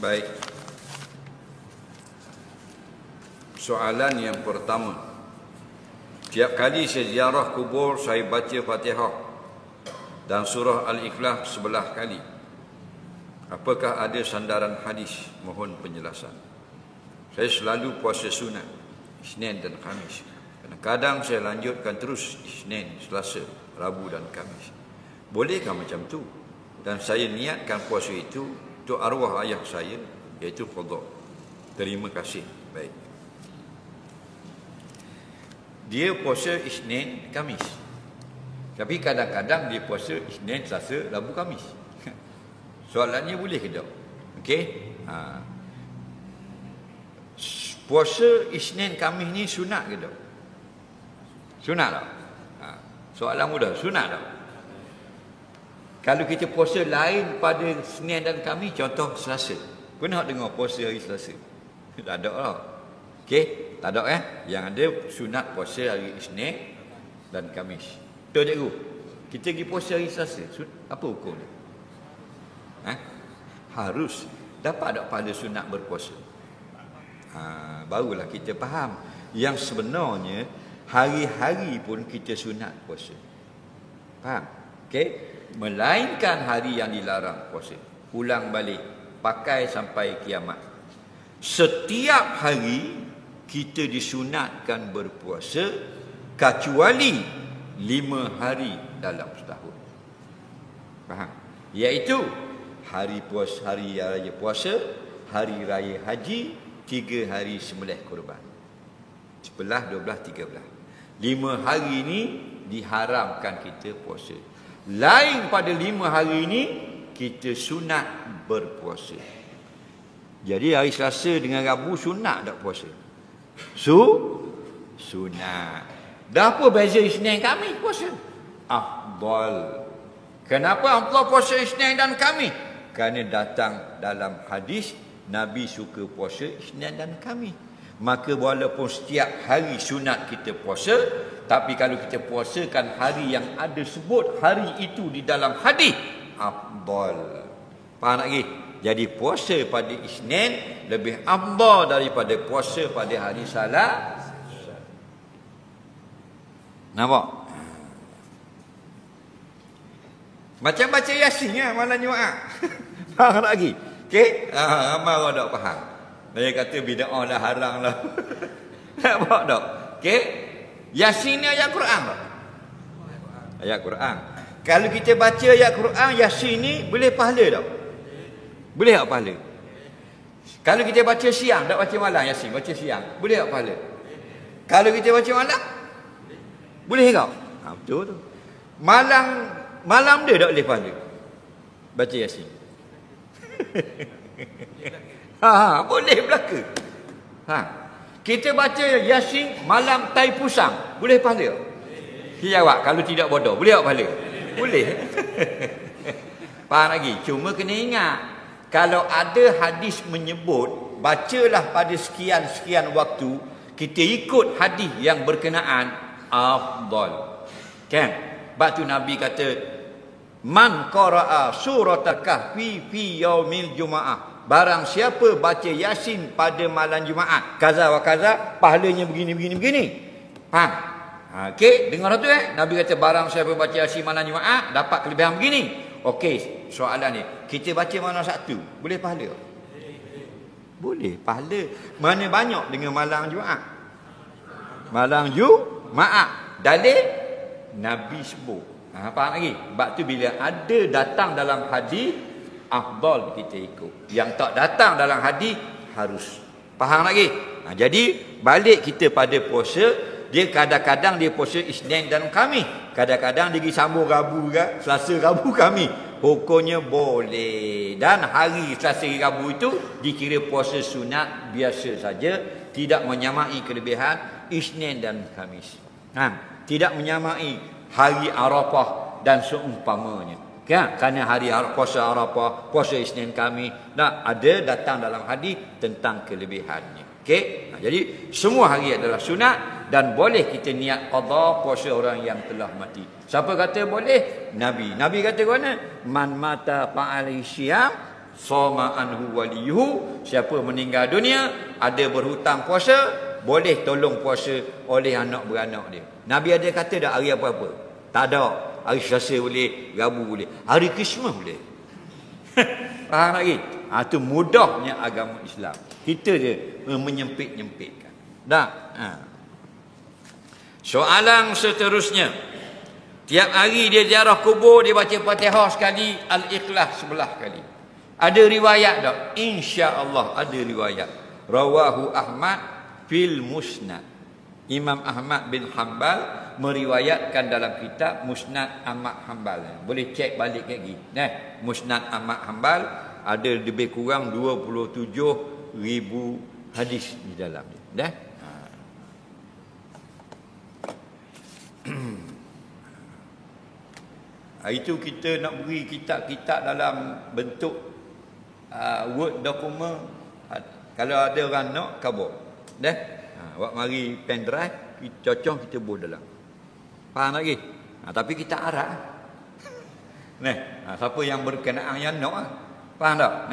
Baik. Soalan yang pertama. Tiap kali saya ziarah kubur, saya baca Fatihah dan surah Al-Ikhlas 11 kali. Apakah ada sandaran hadis? Mohon penjelasan. Saya selalu puasa sunat Isnin dan Khamis. Kadang-kadang saya lanjutkan terus Isnin, Selasa, Rabu dan Khamis. Bolehkah macam tu? Dan saya niatkan puasa itu untuk arwah ayah saya, iaitu qada. Terima kasih. Baik. Dia puasa Isnin, Khamis. Tapi kadang-kadang dia puasa Isnin, Selasa, Rabu, Khamis. Soalannya boleh ke tak? Okey? Puasa Isnin, Khamis ni sunat ke tak? Sunat tak? Soalan mudah, sunat tak? Kalau kita puasa lain pada Senin dan Khamis, contoh Selasa. Pernah dengar puasa hari Selasa? Tak ada lah. Okey? Tak ada Yang ada sunat puasa hari Isnin dan Khamis. Betul cikgu? Kita pergi puasa hari Selasa. Apa hukum dia? Harus dapat tak pada sunat berpuasa? Barulah kita faham. Yang sebenarnya hari-hari pun kita sunat puasa. Faham? Okey? Melainkan hari yang dilarang puasa. Ulang balik, pakai sampai kiamat. Setiap hari kita disunatkan berpuasa kecuali 5 hari dalam setahun. Faham? Iaitu hari raya puasa, hari raya haji, 3 hari sembelih kurban. 11, 12, 13. 5 hari ini diharamkan kita puasa. Lain pada 5 hari ini kita sunat berpuasa. Jadi hari Selasa dengan Rabu sunat tak puasa? Sunat. Dah apa beza Isnin Khamis puasa? Afdal. Kenapa Allah puasa Isnin dan Khamis? Kerana datang dalam hadis Nabi suka puasa Isnin dan Khamis. Maka walaupun setiap hari sunat kita puasa, tapi kalau kita puasakan hari yang ada sebut hari itu di dalam hadis, afdal. Faham lagi? Jadi puasa pada Isnin lebih afdal daripada puasa pada hari Salat. Nampak? Macam baca Yasin ya, malam Jumaat. Faham lagi? Okey? Ramai orang tak faham. Dia kata bid'ah lah, haram lah. Nampak tak? Okey? Yasin ni ayat Quran tak? Ayat Quran. Kalau kita baca ayat Quran, Yasin ni boleh pahala tak? Boleh tak pahala? Kalau kita baca siang, tak baca malam Yasin, baca siang, boleh tak pahala? Kalau kita baca malam, boleh tak? Betul tu. Malam dia tak boleh pahala baca Yasin. Boleh belaka. Kita baca Yasin malam tai pusang, boleh pahala? Jawab, kalau tidak bodoh, boleh tak pahala? Boleh. Faham lagi? Cuma kena ingat, kalau ada hadis menyebut bacalah pada sekian-sekian waktu, kita ikut hadis yang berkenaan, afdal. Kan? Sebab tu Nabi kata, man qara'a suratul kahfi fi yaumil jumaah. Barang siapa baca Yasin pada malam Jumaat, kaza wa kaza, pahalanya begini. Faham? Okey, dengar tu Nabi kata barang siapa baca Yasin malam Jumaat dapat kelebihan begini. Okey, soalan ni, kita baca malam Sabtu, boleh pahala? Boleh pahala. Mana banyak dengan malam Jumaat? Malam Jumaat. Dalil Nabi sebut. Faham lagi? Sebab tu bila ada datang dalam hadis, afdal kita ikut. Yang tak datang dalam hadis, harus. Faham lagi? Jadi balik kita pada puasa, dia kadang-kadang dia puasa Isnin dan Khamis, kadang-kadang dia sambung Rabu juga, Selasa, Rabu, Khamis. Hukumnya boleh. Dan hari Selasa, Rabu itu dikira puasa sunat biasa saja, tidak menyamai kelebihan Isnin dan Khamis. Tidak menyamai hari Arafah dan seumpamanya. Kan? Kerana hari puasa Arafah, puasa Isnin Khamis, ada datang dalam hadis tentang kelebihannya. Okey? Jadi semua hari adalah sunat dan boleh kita niat qada puasa orang yang telah mati. Siapa kata boleh? Nabi. Nabi kata mana? Man mata fa'alaihi syiyam soma anhu waliyuhu. Siapa meninggal dunia ada berhutang puasa, boleh tolong puasa oleh anak beranak dia. Nabi ada kata tak hari apa-apa? Tak ada. Hari Selasa boleh, Rabu boleh, hari Christmas boleh. Faham lagi? Itu mudahnya agama Islam. Kita je menyempit-nyempitkan. Soalan seterusnya, tiap hari dia ziarah kubur, dia baca Fatihah sekali, Al-Ikhlas 11 kali. Ada riwayat tak? Insya-Allah ada riwayat. Rawahu Ahmad fil Musnad. Imam Ahmad bin Hanbal meriwayatkan dalam kitab Musnad Ahmad Hanbal. Boleh cek balik lagi. Musnad Ahmad Hanbal ada lebih kurang 27,000 hadis di dalamnya. Itu kita nak beri kitab-kitab dalam bentuk Word document. Kalau ada orang nak, kabur. Awak mari pen drive, cocok kita buat dalam. Faham lagi? Tapi kita arah. Siapa yang berkenaan yang nak, faham tak?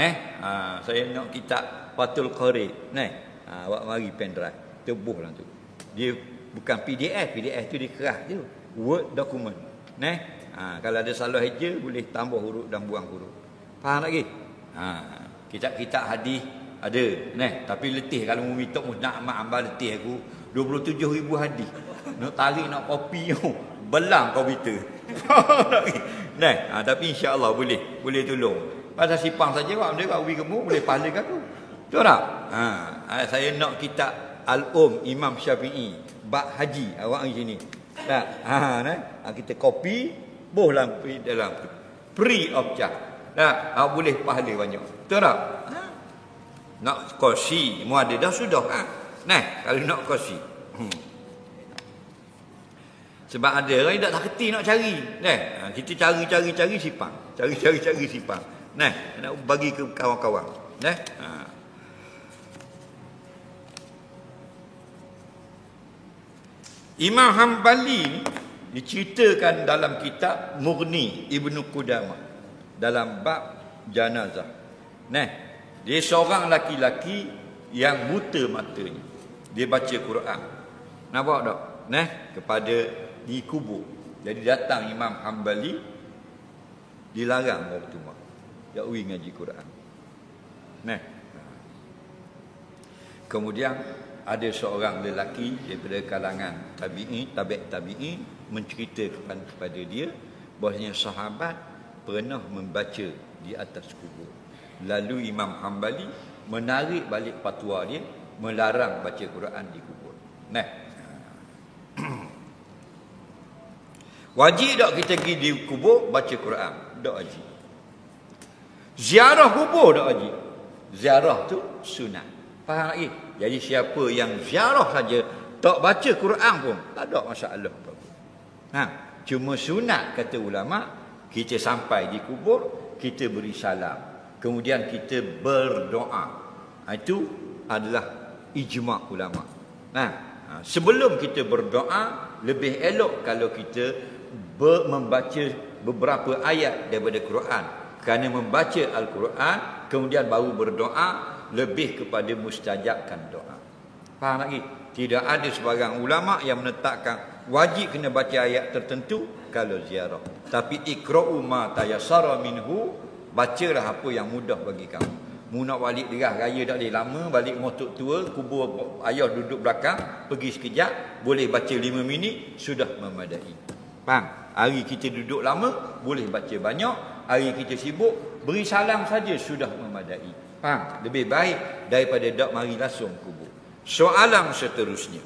Saya nak kitab Fathul Qari. Awak mari pen drive, tebuh lah tu. Dia bukan PDF, PDF tu dia keras je. Word document. Kalau ada salah eja, boleh tambah huruf dan buang huruf. Faham lagi? Kitab-kitab hadis ada, tapi letih kalau mau minta Musnad Ahmad Hanbal, letih aku 27,000 hadis. Nak tarik, nak kopi, belang komputer. Tapi insya-Allah boleh tolong. Pasal sipang saja awak benda awak pergi gemuk boleh pahala ke aku. Betul tak? Saya nak kitab Imam Syafi'i bab haji awak di sini. Tak? Kita copy bohlah dalam free of charge. Tak? Awak boleh pahala banyak. Betul tak? Nak kursi mu ada dah sudah kalau nak kursi. Sebab ada orang tak kerti nak cari. Kita cari sipang. Cari sipang. Nak bagi ke kawan-kawan. Imam Hambali diceritakan dalam kitab Mughni Ibnu Qudamah dalam bab janazah. Dia seorang laki-laki yang buta matanya. Dia baca Quran. Nampak tak? Kepada dikubur. Jadi datang Imam Hambali dilarang waktu mak. Tak pergi ngaji Quran. Kemudian ada seorang lelaki daripada kalangan tabi'i menceritakan kepada dia bahawasanya sahabat pernah membaca di atas kubur. Lalu Imam Hambali menarik balik fatwa dia, melarang baca Quran di kubur. Wajib tak kita pergi di kubur baca Quran? Tak wajib. Ziarah kubur tak wajib. Ziarah tu sunat. Faham lagi? Jadi siapa yang ziarah saja tak baca Quran pun tak ada masalah apa-apa. Cuma sunat kata ulama, kita sampai di kubur, kita beri salam. Kemudian kita berdoa. Itu adalah ijma' ulama. Sebelum kita berdoa, lebih elok kalau kita membaca beberapa ayat daripada Quran. Kerana membaca Al-Quran, kemudian baru berdoa, lebih kepada mustajabkan doa. Faham lagi? Tidak ada sebarang ulama yang menetapkan wajib kena baca ayat tertentu kalau ziarah. Tapi ikra'u ma tayassara minhu, bacalah apa yang mudah bagi kamu. Mu nak balik derah raya tak boleh lama, balik motor tua, kubur ayah duduk belakang, pergi sekejap, boleh baca 5 minit, sudah memadai. Faham? Hari kita duduk lama, boleh baca banyak. Hari kita sibuk, beri salam saja sudah memadai. Faham? Lebih baik daripada tak mari langsung kubur. Soalan seterusnya.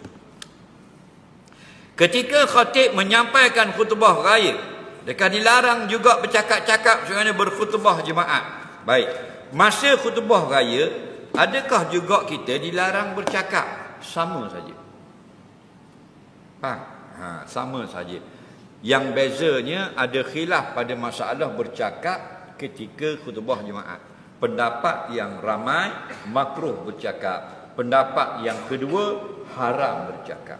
Ketika khatib menyampaikan khutbah raya, dekat dilarang juga bercakap-cakap sebenarnya berkhutbah jemaat. Baik. Masa khutbah raya, adakah juga kita dilarang bercakap? Sama saja. Sama saja. Yang bezanya ada khilaf pada masalah bercakap ketika khutbah jemaat. Pendapat yang ramai makruh bercakap. Pendapat yang kedua haram bercakap.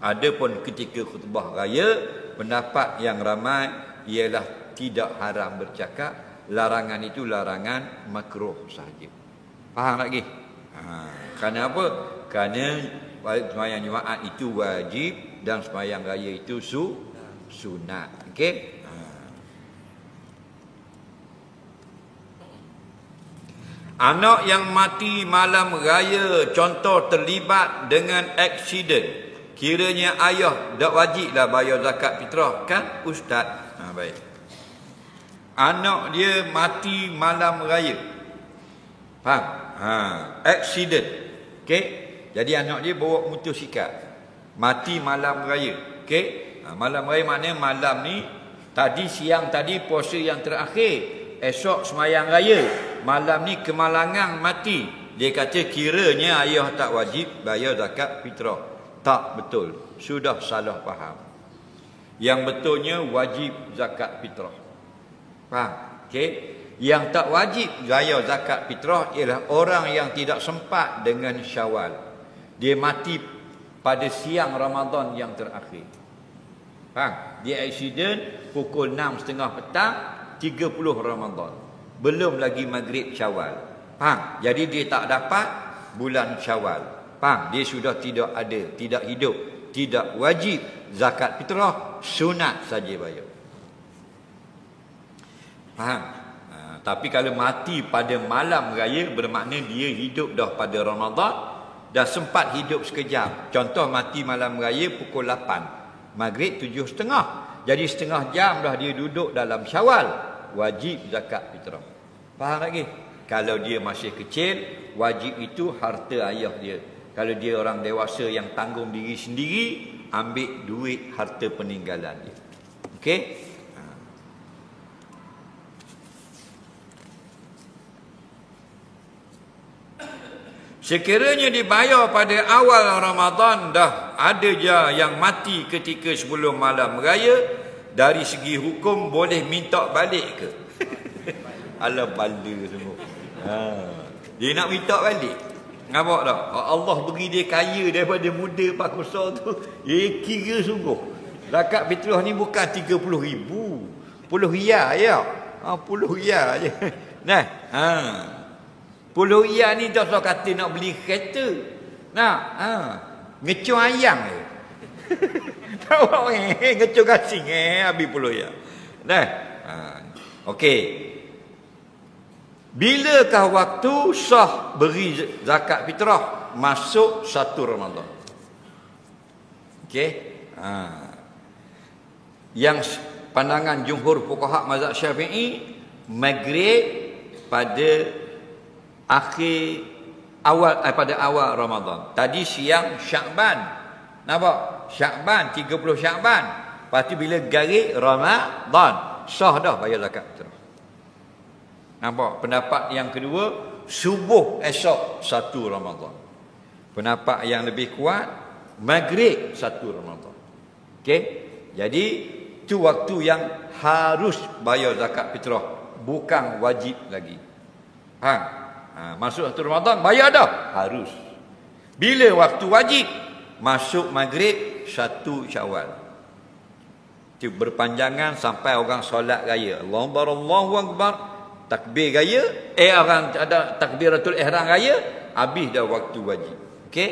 Adapun ketika khutbah raya, pendapat yang ramai ialah tidak haram bercakap. Larangan itu larangan makruh sahaja. Faham lagi? Kerana apa? Kerana sembahyang Jumaat itu wajib dan sembahyang raya itu sunat. Okey? Anak yang mati malam raya contoh terlibat dengan aksiden, kiranya ayah tak wajiblah bayar zakat fitrah kan ustaz? Baik. Anak dia mati malam raya. Faham? Aksiden. Okey? Jadi anak dia bawa motosikal. Mati malam raya. Okey? Malam raya maknanya malam ni siang tadi puasa yang terakhir. Esok semayang raya. Malam ni kemalangan mati. Dia kata kiranya ayah tak wajib bayar zakat fitrah. Tak betul. Sudah salah faham. Yang betulnya wajib zakat fitrah. Faham? Okey. Yang tak wajib bayar zakat fitrah ialah orang yang tidak sempat dengan Syawal. Dia mati pada siang Ramadan yang terakhir. Faham? Dia aksiden pukul 6.30 petang 30 Ramadan. Belum lagi maghrib Syawal. Faham? Jadi dia tak dapat bulan Syawal. Faham? Dia sudah tidak ada, tidak hidup, tidak wajib zakat fitrah, sunat saja bayar. Faham? Tapi kalau mati pada malam raya bermakna dia hidup dah pada Ramadan, dah sempat hidup sekejap. Contoh mati malam raya pukul 8, maghrib 7.30. Jadi setengah jam dah dia duduk dalam Syawal, wajib zakat fitrah. Faham lagi? Kalau dia masih kecil, wajib itu harta ayah dia. Kalau dia orang dewasa yang tanggung diri sendiri, ambil duit harta peninggalan dia. Okey? Sekiranya dibayar pada awal Ramadan, dah ada je yang mati ketika sebelum malam raya, dari segi hukum boleh minta balik ke? Alah bala semua. Dia nak minta balik. Nampak tak? Allah beri dia kaya daripada muda pakusar tu. Kira sungguh. Zakat fitrah ni bukan 30,000. Puluh riyal ya. Puluh riyal je. Nah, puluh riyal ni dah so kata nak beli kereta. Nah, ngecur ayam je. Tahu ngecur gasing habis puluh riyal. Nah, okey. Bilakah waktu sah beri zakat fitrah? Masuk 1 Ramadan. Okey. Yang pandangan jumhur fuqaha mazhab Syafi'i, maghrib pada pada awal Ramadan. Tadi siang Syakban. Nampak? Syakban 30 Syakban. Lepas tu bila garis Ramadan, sah dah bayar zakat fitrah. Nampak? Pendapat yang kedua, subuh esok 1 Ramadan. Pendapat yang lebih kuat, maghrib 1 Ramadan. Okey? Jadi itu waktu yang harus bayar zakat fitrah, bukan wajib lagi. Masuk 1 Ramadan bayar dah, harus. Bila waktu wajib? Masuk maghrib 1 Syawal. Itu berpanjangan sampai orang solat raya. Allahu Akbar, takbir raya, orang ada takbiratul ihram raya, habis dah waktu wajib. Okey?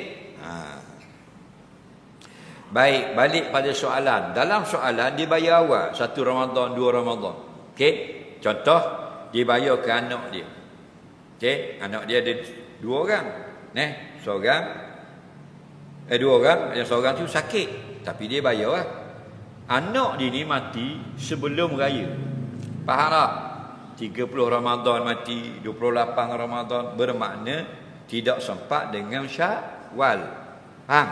Baik, balik pada soalan. Dalam soalan dia bayar awal 1 Ramadan, 2 Ramadan. Okey? Contoh, dia bayar ke anak dia. Okey? Anak dia ada 2 orang. Seorang 2 orang, yang seorang tu sakit, tapi dia bayar lah. Anak dia ni mati sebelum raya. Faham tak? 30 Ramadan mati, 28 Ramadan, bermakna tidak sempat dengan Syawal. Faham?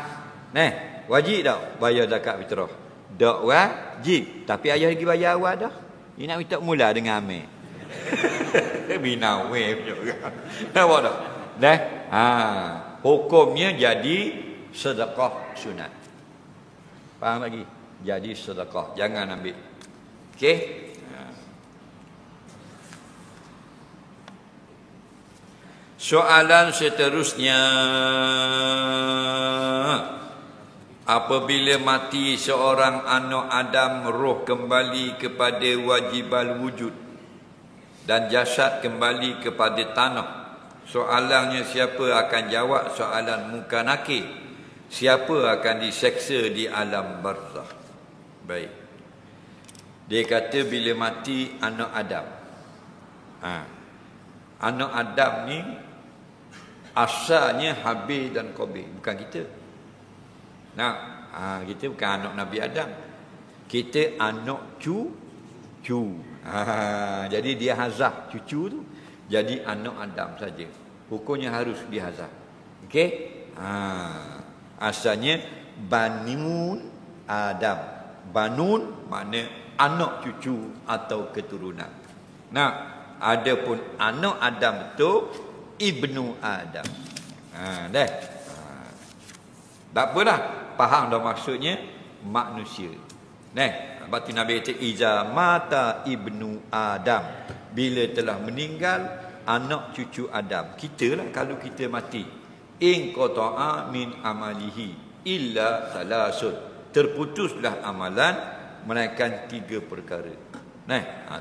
Wajib tak bayar zakat fitrah? Tak wajib, tapi ayah lagi bayar awal dah. Dia nak minta mula dengan amil. Binawe punya orang. Nampak tak? Hukumnya jadi sedekah sunat. Faham lagi? Jadi sedekah, jangan ambil. Okey? Soalan seterusnya, apabila mati seorang anak Adam, roh kembali kepada wajibal wujud dan jasad kembali kepada tanah. Soalannya, siapa akan jawab soalan munkar nakir? Siapa akan diseksa di alam barzakh? Baik. Dia kata bila mati anak Adam. Anak Adam ni asalnya Habil dan Qabil, bukan kita. Kita bukan anak Nabi Adam. Kita anak cucu. Jadi dia hazah cucu tu, jadi anak Adam saja. Hukumnya harus dihazah. Okey? Asalnya Banun Adam. Banun makna anak cucu atau keturunan. Adapun anak Adam itu Ibnu Adam. Tak apalah, faham dah maksudnya manusia. Sebab tu Nabi kata iza mata Ibnu Adam, bila telah meninggal anak cucu Adam. Kita lah kalau kita mati, in qata'a min amalihi illa salasun, terputuslah amalan melainkan 3 perkara.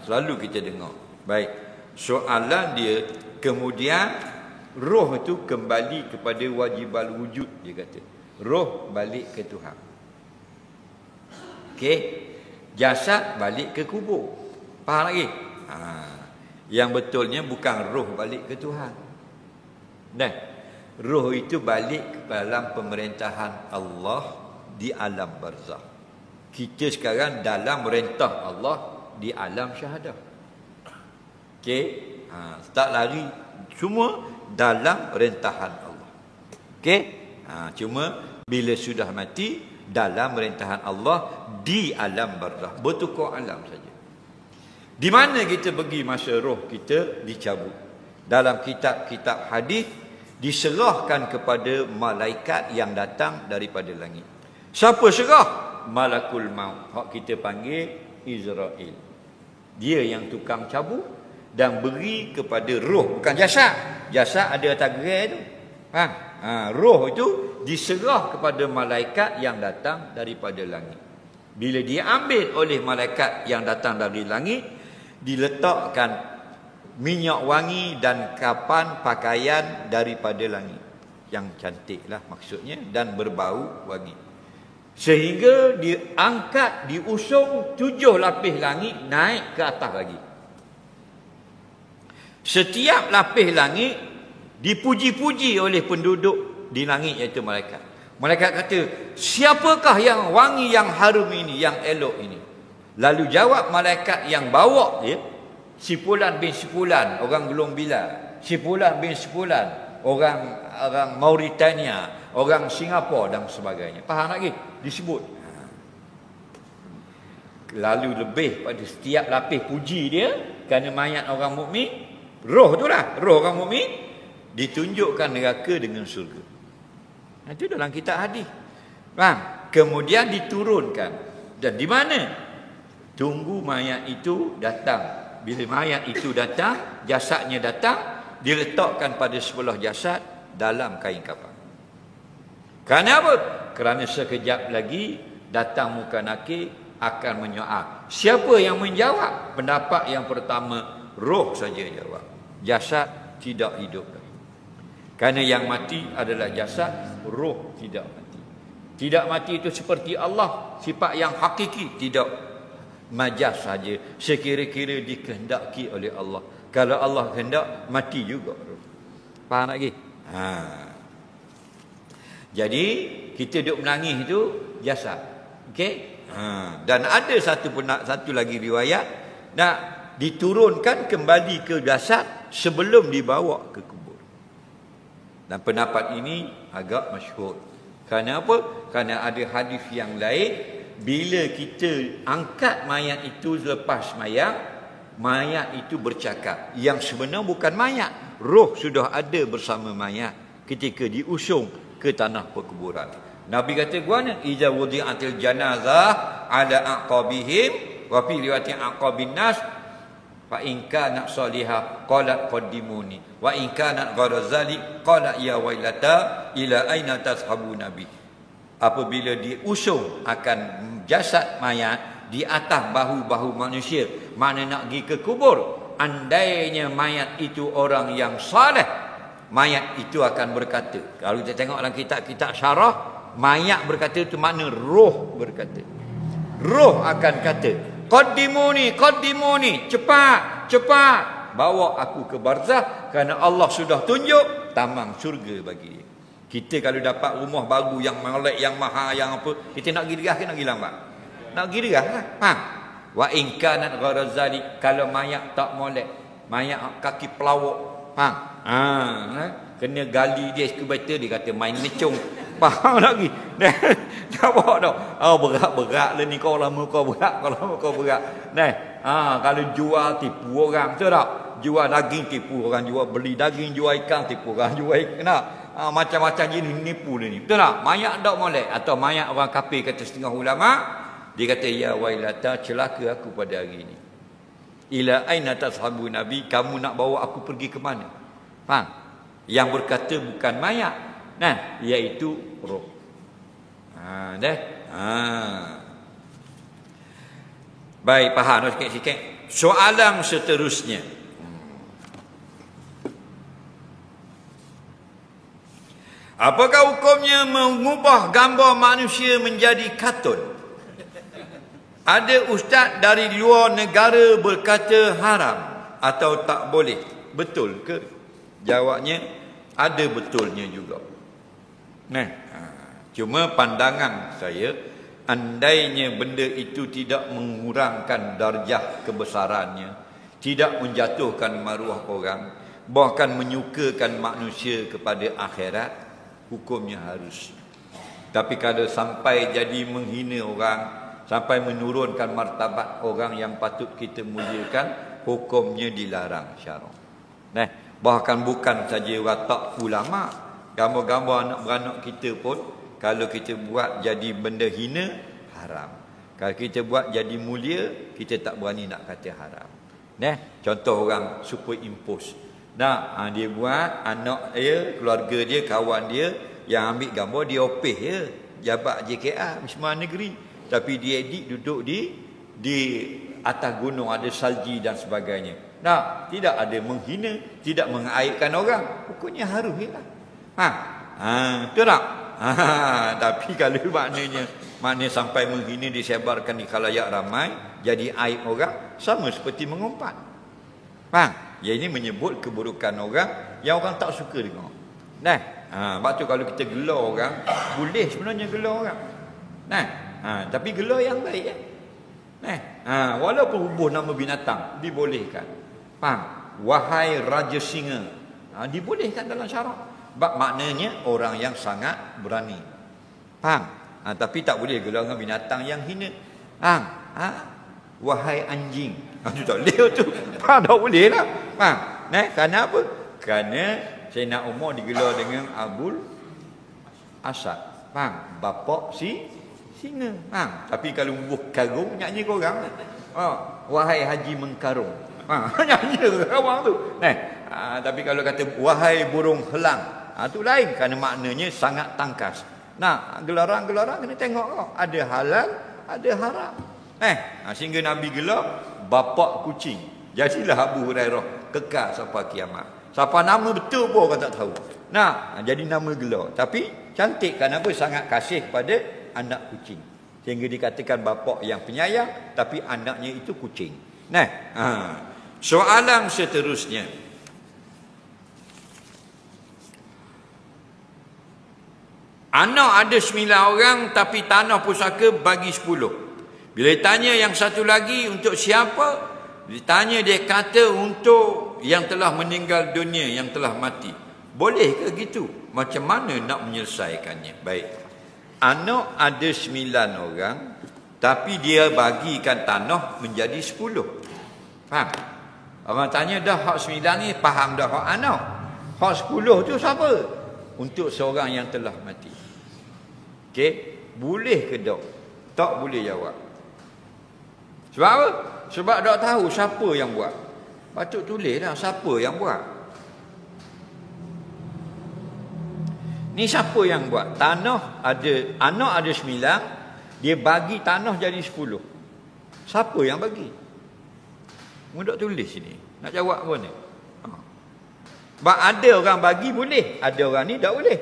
Selalu kita dengar. Baik, soalan dia kemudian roh itu kembali kepada wajibal wujud, dia kata. Roh balik ke Tuhan. Okey, jasad balik ke kubur. Faham lagi? Yang betulnya bukan roh balik ke Tuhan. Roh itu balik ke dalam pemerintahan Allah di alam barzakh. Kita sekarang dalam merintah Allah di alam syahadah. Okey, start lari semua dalam rentahan Allah. Okey? Cuma bila sudah mati dalam rentahan Allah di alam barzakh, bertukar alam saja. Di mana kita pergi masa roh kita dicabut? Dalam kitab-kitab hadis diserahkan kepada malaikat yang datang daripada langit. Siapa serah? Malakul maut. Hak kita panggil Israel. Dia yang tukang cabut dan beri kepada roh, bukan jasad. Jasad ada atas gerai tu. Roh itu diserah kepada malaikat yang datang daripada langit. Bila diambil oleh malaikat yang datang dari langit, diletakkan minyak wangi dan kapan pakaian daripada langit. Yang cantiklah maksudnya, dan berbau wangi. Sehingga diangkat, diusung 7 lapis langit naik ke atas lagi. Setiap lapis langit dipuji-puji oleh penduduk di langit, iaitu malaikat. Malaikat kata, siapakah yang wangi, yang harum ini, yang elok ini? Lalu jawab malaikat yang bawa dia, si Fulan bin si Fulan, orang Gelong Bila, si Fulan bin si Fulan, orang Mauritania, orang Singapura dan sebagainya. Faham lagi? Disebut. Lalu lebih pada setiap lapis puji dia, kerana mayat orang mukmin, roh tu lah, roh orang mukmin ditunjukkan neraka dengan surga. Itu dalam kitab hadis. Faham? Kemudian diturunkan. Dan di mana? Tunggu mayat itu datang. Bila mayat itu datang, jasadnya datang, diletakkan pada sebelah jasad dalam kain kafan. Kerana apa? Kerana sekejap lagi datang muka nakir akan menyoal. Siapa yang menjawab? Pendapat yang pertama, roh saja jawab. Jasad tidak hidup lagi. Kerana yang mati adalah jasad, roh tidak mati. Tidak mati itu seperti Allah, sifat yang hakiki, tidak. Majas saja, sekira-kira dikehendaki oleh Allah. Kalau Allah kehendak, mati juga. Faham lagi? Jadi kita duduk menangis itu jasad. Okey? Dan ada satu lagi riwayat, nak diturunkan kembali ke jasad sebelum dibawa ke kubur. Dan pendapat ini agak masyhur. Kerana apa? Kerana ada hadis yang lain, bila kita angkat mayat itu selepas mayat, mayat itu bercakap. Yang sebenar bukan mayat, roh sudah ada bersama mayat ketika diusung ke tanah perkuburan. Nabi kata, "Guana iza wudi'atil janazah ala aqabihim wa fi riwayatin aqabin nas fa in kana salihah qala qaddimuni wa in kana gharazali qala ya wailata ila aina tashabu nabi." Apabila diusung akan jasad mayat di atas bahu-bahu manusia, mana nak pergi ke kubur, andainya mayat itu orang yang saleh, mayat itu akan berkata. Kalau kita tengok dalam kitab-kitab syarah, mayat berkata itu makna roh berkata. Roh akan kata, qaddimuni, qaddimuni, cepat, cepat, bawa aku ke barzakh, kerana Allah sudah tunjuk tamam syurga bagi dia. Kita kalau dapat rumah baru yang molek, yang mahal, yang apa, kita nak pergi derah ke nak pergi lambat? Nak pergi derah lah. Faham? Wa in kanat gharazali, kalau mayat tak molek, mayat kaki pelawak, faham? Kena gali dia incubator, dia kata main necung. Faham lagi? Tak bawa dah. Berat lah ni, kau lama kau berat, kau lama kau berat. Kalau jual tipu orang, betul tak? Jual daging tipu orang, jual beli daging, jual ikan tipu orang, jual ikan. Macam-macam jenis nipu dia ni. Betul tak? Mayat tak molek. Atau mayat orang kafir, kata setengah ulama, dia kata, ya wailata, celaka aku pada hari ini. Ila aina tashabu nabi, kamu nak bawa aku pergi ke mana? Faham? Yang berkata bukan mayat, iaitu roh. Baik, faham sikit-sikit. Soalan seterusnya, apakah hukumnya mengubah gambar manusia menjadi kartun? Ada ustaz dari luar negara berkata haram atau tak boleh. Betul ke? Jawabnya, ada betulnya juga. Cuma pandangan saya, andainya benda itu tidak mengurangkan darjah kebesarannya, tidak menjatuhkan maruah orang, bahkan menyukakan manusia kepada akhirat, hukumnya harus. Tapi kalau sampai jadi menghina orang, sampai menurunkan martabat orang yang patut kita muliakan, hukumnya dilarang syarak. Bahkan bukan saja watak ulama, gambar-gambar anak beranak kita pun, kalau kita buat jadi benda hina, haram. Kalau kita buat jadi mulia, kita tak berani nak kata haram. Contoh orang superimpose. Dia buat anak dia, keluarga dia, kawan dia yang ambil gambar, dia opeh je, jabat JKA Wisma Negeri, tapi dia edit duduk di atas gunung, ada salji dan sebagainya. Tidak ada menghina, tidak mengaibkan orang, hukumnya harus je lah. Betul tak? Tapi kalau maknanya sampai menghina, disebarkan di khalayak ramai, jadi aib orang, sama seperti mengumpat. Yang ini menyebut keburukan orang yang orang tak suka dengar. Sebab tu kalau kita gelar orang, boleh sebenarnya gelar orang. Tapi gelar yang baik. Walaupun hubung nama binatang, dibolehkan. Wahai Raja Singa, dibolehkan dalam syarak. Sebab maknanya orang yang sangat berani. Tapi tak boleh gelar dengan binatang yang hina. Wahai anjing, itu tak boleh tu. Tak boleh lah. Kerana apa? Kerana Sayyidina Umar digelar dengan Abul Asad. Bapak si singa. Tapi kalau buh karung, nyanyi korang. Wahai Haji Mengkarung. Nyanyi orang tu. Tapi kalau kata wahai burung helang, tu lain, kerana maknanya sangat tangkas. Gelaran-gelaran kena tengok kau. Ada halal, ada haram. Sehingga Nabi gelar bapak kucing. Jadilah Abu Hurairah kekal sampai kiamat. Siapa nama betul pun orang tak tahu. Jadi nama gelar. Tapi cantik, kenapa? Sangat kasih kepada anak kucing. Sehingga dikatakan bapak yang penyayang, tapi anaknya itu kucing. Soalan seterusnya. Anak ada 9 orang, tapi tanah pusaka bagi 10. Bila ditanya yang satu lagi untuk siapa? Ditanya, dia kata untuk yang telah meninggal dunia, yang telah mati. Boleh ke gitu? Macam mana nak menyelesaikannya? Baik. Anak ada 9 orang, tapi dia bagikan tanah menjadi 10. Faham? Orang tanya dah hak 9 ni, faham dah hak anak. Hak 10 tu siapa? Untuk seorang yang telah mati. Okey, boleh ke tak? Tak boleh jawab. Sebab apa? Sebab tak tahu siapa yang buat. Patut tulis dah siapa yang buat. Ni siapa yang buat? Tanah ada, anak ada 9, dia bagi tanah jadi 10. Siapa yang bagi? Mudah tulis sini. Nak jawab apa ni? Sebab ada orang bagi boleh, ada orang ni tak boleh.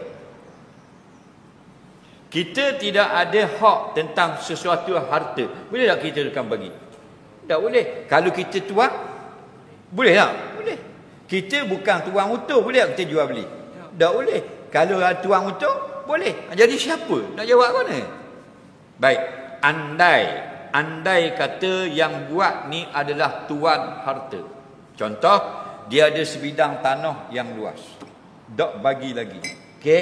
Kita tidak ada hak tentang sesuatu harta. Boleh tak kita akan bagi? Tak boleh. Kalau kita tuan, boleh tak? Boleh. Kita bukan tuan utuh, boleh tak kita jual beli? Tak boleh. Kalau tuan utuh, boleh. Jadi siapa? Nak jawab mana? Baik. Andai kata yang buat ni adalah tuan harta. Contoh, dia ada sebidang tanah yang luas. Tak bagi lagi. Okey?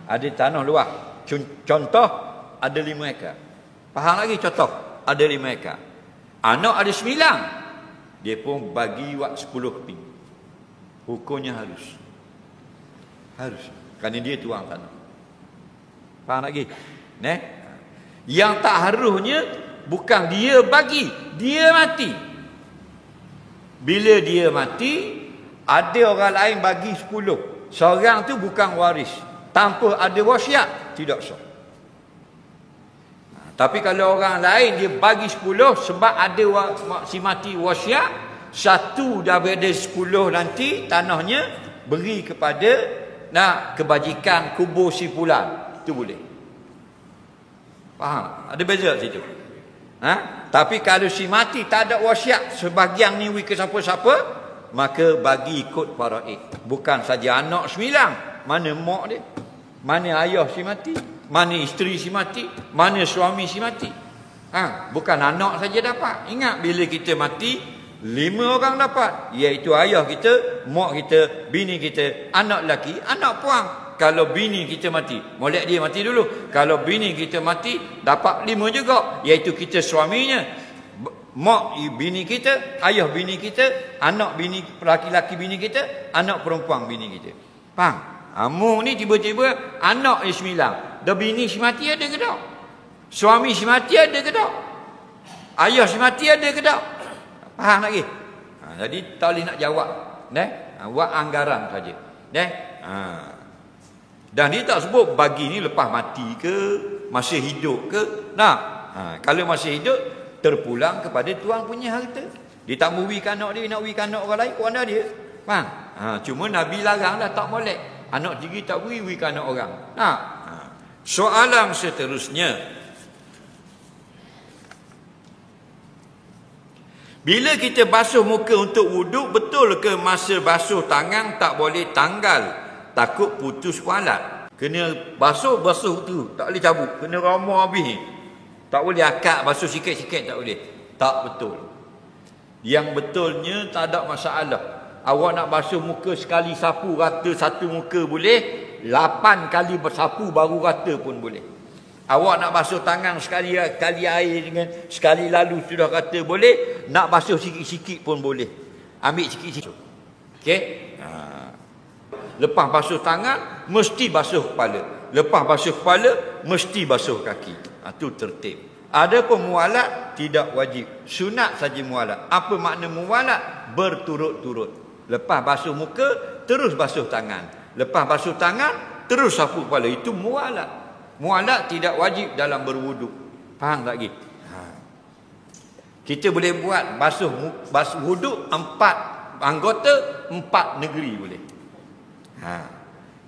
Ada tanah luas. Contoh, ada 5 ekar. Faham lagi contoh? Ada 5 ekar. Anak ada 9. Dia pun bagi 10 keping. Hukumnya harus. Harus. Kerana dia tuang tanah. Faham lagi? Yang tak harusnya bukan dia bagi, dia mati. Bila dia mati, ada orang lain bagi 10. Seorang tu bukan waris. Tanpa ada wasiat, tidak sah. Tapi kalau orang lain dia bagi 10 sebab ada si mati wasiat, satu daripada 10 nanti tanahnya beri kepada kebajikan kubur si fulan. Itu boleh. Faham? Ada beza kat situ. Tapi kalau si mati tak ada wasiat, sebahagian ni ke siapa-siapa, maka bagi ikut faraid. Bukan saja anak 9. Mana mak dia? Mana ayah si mati? Mana isteri si mati? Mana suami si mati? Bukan anak saja dapat. Ingat bila kita mati, 5 orang dapat, iaitu ayah kita, mak kita, bini kita, anak lelaki, anak puang. Kalau bini kita mati, molek dia mati dulu. Kalau bini kita mati, dapat 5 juga, iaitu kita suaminya, mak bini kita, ayah bini kita, anak bini laki-laki bini kita, anak perempuan bini kita. Faham? Amung ni tiba-tiba anak dia 9. Dah bini si mati ada ke tak? Suami si mati ada ke tak? Ayah si mati ada ke tak? Faham lagi? Jadi tak boleh nak jawab. Buat anggaran saja. Dan dia tak sebut bagi ni lepas mati ke, masih hidup ke. Kalau masih hidup, terpulang kepada tuan punya harta. Dia tak murikan anak dia, nak murikan anak orang lain, kuasa dia. Faham? Cuma Nabi larang dah, tak boleh. Anak sendiri tak beri, murikan anak orang. Soalan seterusnya, bila kita basuh muka untuk wuduk, betul ke masa basuh tangan tak boleh tanggal? Takut putus kualat. Kena basuh tu, tak boleh cabut. Kena ramah habis. Tak boleh akak basuh sikit-sikit, tak boleh. Tak betul. Yang betulnya tak ada masalah. Awak nak basuh muka sekali sapu rata satu muka boleh, 8 kali bersapu baru rata pun boleh. Awak nak basuh tangan sekali air dengan sekali lalu sudah kata boleh, nak basuh sikit-sikit pun boleh. Ambil sikit-sikit. Okey? Lepas basuh tangan mesti basuh kepala. Lepas basuh kepala mesti basuh kaki. Itu tertib. Ada pun mualat tidak wajib. Sunat saja mualat. Apa makna mualat? Berturut-turut. Lepas basuh muka terus basuh tangan. Lepas basuh tangan terus sapu kepala. Itu mualat. Mualat tidak wajib dalam berwuduk. Faham tak lagi? Kita boleh buat basuh wuduk 4 anggota, 4 negeri boleh.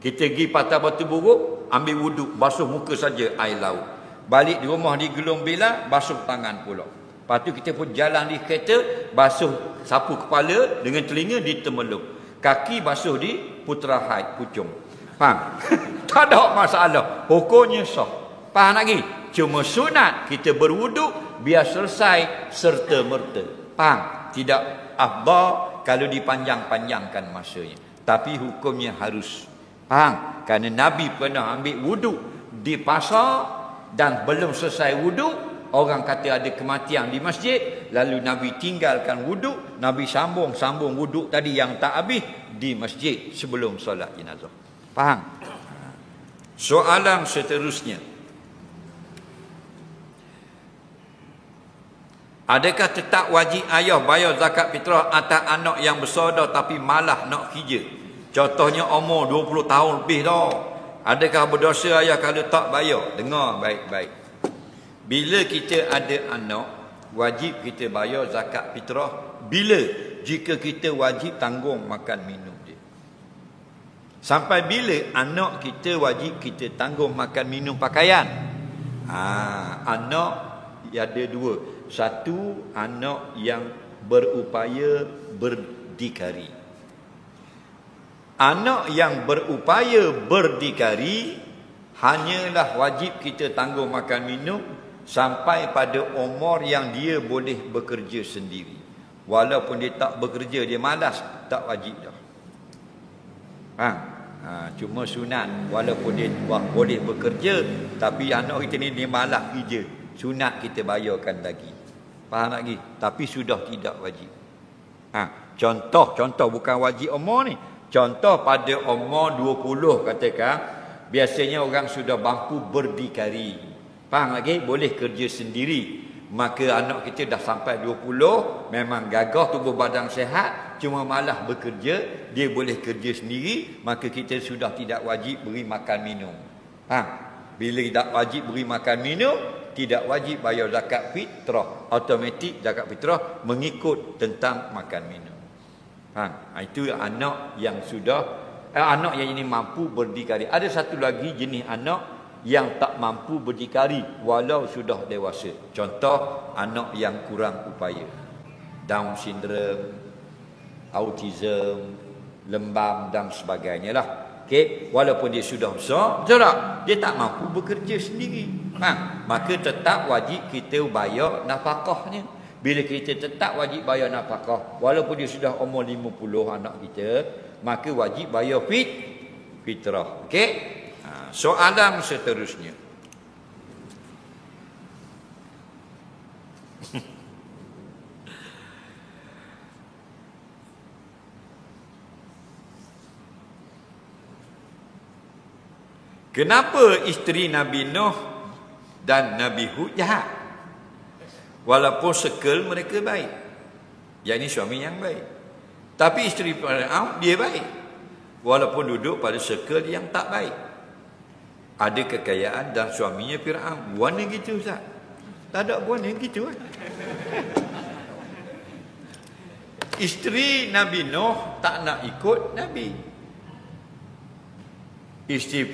Kita pergi Patah Batu Buruk, ambil wuduk, basuh muka saja air laut. Balik di rumah di Gelong Bela, basuh tangan pula. Lepas tu kita pun jalan di kereta, basuh sapu kepala dengan telinga di temeluk. Kaki basuh di Putra Haid, pucung. Faham? Tak ada masalah. Hukumnya sah. Faham lagi? Cuma sunat kita berwuduk biar selesai serta merta. Faham? Tidak afdal kalau dipanjang-panjangkan masanya. Tapi hukumnya harus. Faham? Kerana Nabi pernah ambil wuduk di pasar dan belum selesai wuduk, orang kata ada kematian di masjid, lalu Nabi tinggalkan wuduk, Nabi sambung wuduk tadi yang tak habis di masjid sebelum solat jenazah. Faham? Soalan seterusnya, adakah tetap wajib ayah bayar zakat fitrah atas anak yang besar dah tapi malah nak kerja? Contohnya umur 20 tahun lebih dah. Adakah berdosa ayah kalau tak bayar? Dengar baik-baik. Bila kita ada anak, wajib kita bayar zakat fitrah. Bila? Jika kita wajib tanggung makan minum dia. Sampai bila anak kita wajib kita tanggung makan minum pakaian? Anak ada 2. Satu, anak yang berupaya berdikari. Anak yang berupaya berdikari hanyalah wajib kita tanggung makan minum sampai pada umur yang dia boleh bekerja sendiri. Walaupun dia tak bekerja, dia malas, tak wajib dah. Cuma sunat, walaupun dia boleh bekerja, tapi anak kita ni dia malas kerja, sunat kita bayarkan lagi. Faham lagi? Tapi sudah tidak wajib. Contoh bukan wajib umur ni. Contoh pada umur 20 katakan, biasanya orang sudah mampu berdikari. Faham lagi? Boleh kerja sendiri. Maka anak kita dah sampai 20, memang gagah, tubuh badan sihat, cuma malah bekerja, dia boleh kerja sendiri, maka kita sudah tidak wajib beri makan minum. Bila tidak wajib beri makan minum, tidak wajib bayar zakat fitrah. Automatik zakat fitrah mengikut tentang makan minum. Itu anak yang sudah anak yang ini mampu berdikari. Ada satu lagi jenis anak yang tak mampu berdikari walau sudah dewasa. Contoh anak yang kurang upaya, Down syndrome, autism, lembam dan sebagainya lah. Okey, walaupun dia sudah besar, betul tak? Dia tak mampu bekerja sendiri. Maka tetap wajib kita bayar nafkahnya. Bila kita tetap wajib bayar nafkah, walaupun dia sudah umur 50 anak kita, maka wajib bayar fitrah. Okey? Soalan seterusnya. Kenapa isteri Nabi Nuh dan Nabi Hud jahat? Walaupun circle mereka baik. Yang ini suami yang baik. Tapi isteri Fir'aun dia baik. Walaupun duduk pada circle yang tak baik. Ada kekayaan dan suaminya Fir'aun. Buana gitu Ustaz? Tak ada buana gitu kan? Isteri Nabi Nuh tak nak ikut Nabi. Isteri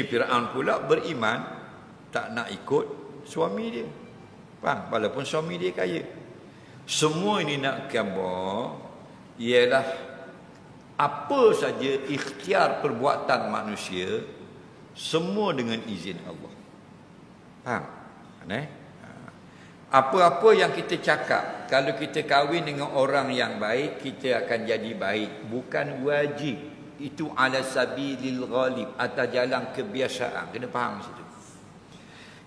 Fir'aun pula beriman, tak nak ikut suami dia. Faham? Walaupun suami dia kaya. Semua ini nak gambar ialah apa saja ikhtiar perbuatan manusia, semua dengan izin Allah. Faham? Apa-apa yang kita cakap, kalau kita kahwin dengan orang yang baik, kita akan jadi baik. Bukan wajib. Itu ala sabilil ghalib, atas jalan kebiasaan. Kena faham situ.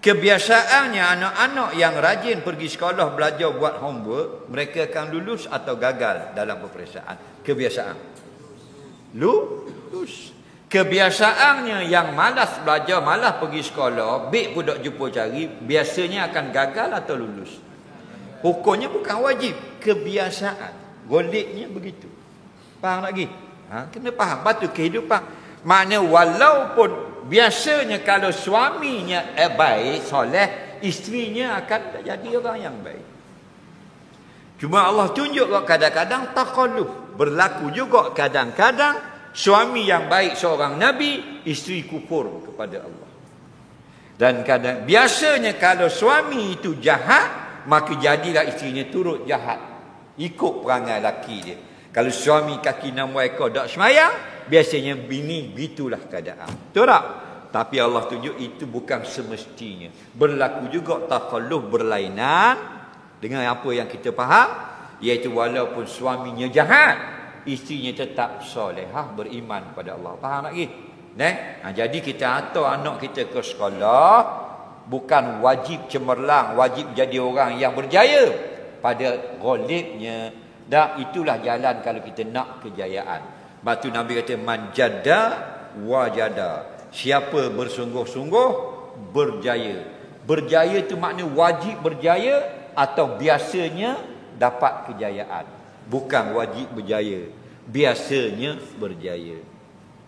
Kebiasaannya anak-anak yang rajin pergi sekolah belajar buat homework, mereka akan lulus atau gagal dalam peperiksaan. Kebiasaan. Lulus. Kebiasaannya yang malas belajar, malas pergi sekolah, baik pun tak jumpa cari, biasanya akan gagal atau lulus. Hukumnya bukan wajib, kebiasaan. Goleknya begitu. Faham lagi? Kena faham. Batu kehidupan. Maknanya walaupun biasanya kalau suaminya baik, soleh, isterinya akan jadi orang yang baik. Cuma Allah tunjuk kadang-kadang taqallub. Berlaku juga kadang-kadang suami yang baik seorang Nabi, isteri kufur kepada Allah. Dan kadang biasanya kalau suami itu jahat, maka jadilah isterinya turut jahat. Ikut perangai laki dia. Kalau suami kaki 6 ekor tak semayang, biasanya bini gitulah keadaan. Betul tak? Tapi Allah tunjuk itu bukan semestinya. Berlaku juga taqallub berlainan dengan apa yang kita faham, iaitu walaupun suaminya jahat, isterinya tetap solehah, beriman pada Allah. Faham lagi? Jadi kita hantar anak kita ke sekolah, bukan wajib cemerlang, wajib jadi orang yang berjaya. Pada ghalibnya, dan itulah jalan kalau kita nak kejayaan. Batu Nabi kata manjada wajada. Siapa bersungguh-sungguh berjaya. Berjaya itu makna wajib berjaya atau biasanya dapat kejayaan. Bukan wajib berjaya, biasanya berjaya.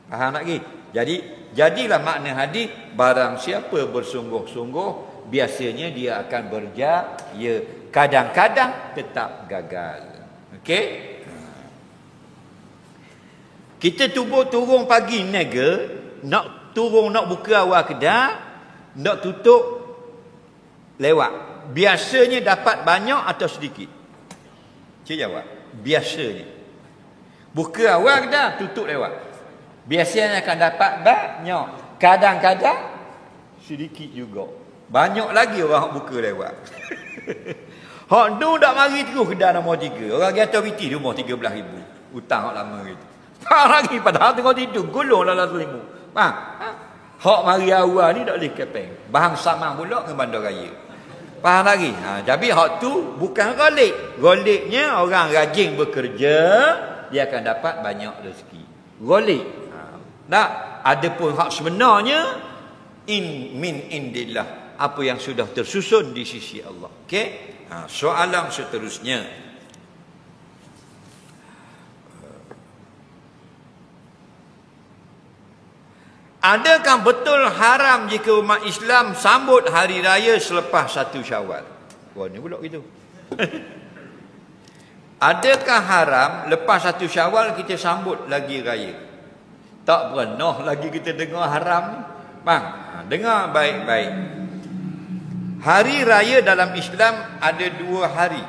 Faham lagi? Jadi jadilah makna hadis, barang siapa bersungguh-sungguh biasanya dia akan berjaya. Kadang-kadang tetap gagal. Okey? Kita turun pagi niaga, nak turun nak buka awal kedai, nak tutup lewat. Biasanya dapat banyak atau sedikit? Cik jawab. Biasanya. Buka awal kedai, tutup lewat. Biasanya akan dapat banyak. Kadang-kadang sedikit juga. Banyak lagi orang buka lewat. Hak tu tak mari terus kedai nombor 3. Orang kata biti rumah 13,000. Hutang hak lama gitu. Tak lagi padahal tengok tidur gulung dalam selimut. Faham? Hak mari awal ni tak boleh kepeng. Bahan sama pula dengan bandar raya. Faham lagi? Tapi hak tu bukan ghalib. Ghalibnya orang rajin bekerja, dia akan dapat banyak rezeki. Ghalib. Tak, adapun hak sebenarnya min indillah, apa yang sudah tersusun di sisi Allah. Okey? Soalan seterusnya. Adakah betul haram jika umat Islam sambut hari raya selepas 1 Syawal? Wah, ni pula gitu. Adakah haram lepas 1 Syawal kita sambut lagi raya? Tak pernah lagi kita dengar haram ni. Bang, dengar baik-baik. Hari raya dalam Islam ada 2 hari.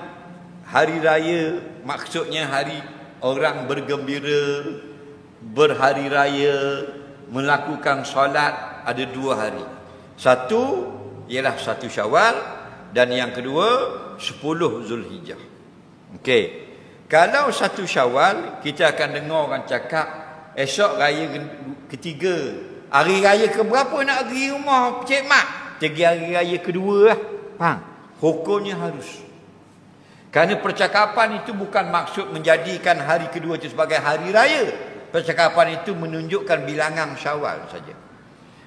Hari raya maksudnya hari orang bergembira, berhari raya, melakukan solat, ada 2 hari. Satu ialah 1 Syawal, dan yang kedua 10 Zulhijjah. Okey. Kalau 1 Syawal, kita akan dengar orang cakap esok raya ketiga. Hari raya ke berapa nak pergi rumah Cik Mak? Pergi hari raya kedua lah. Faham? Hukumnya harus. Kerana percakapan itu bukan maksud menjadikan hari kedua itu sebagai hari raya. Percakapan itu menunjukkan bilangan Syawal saja.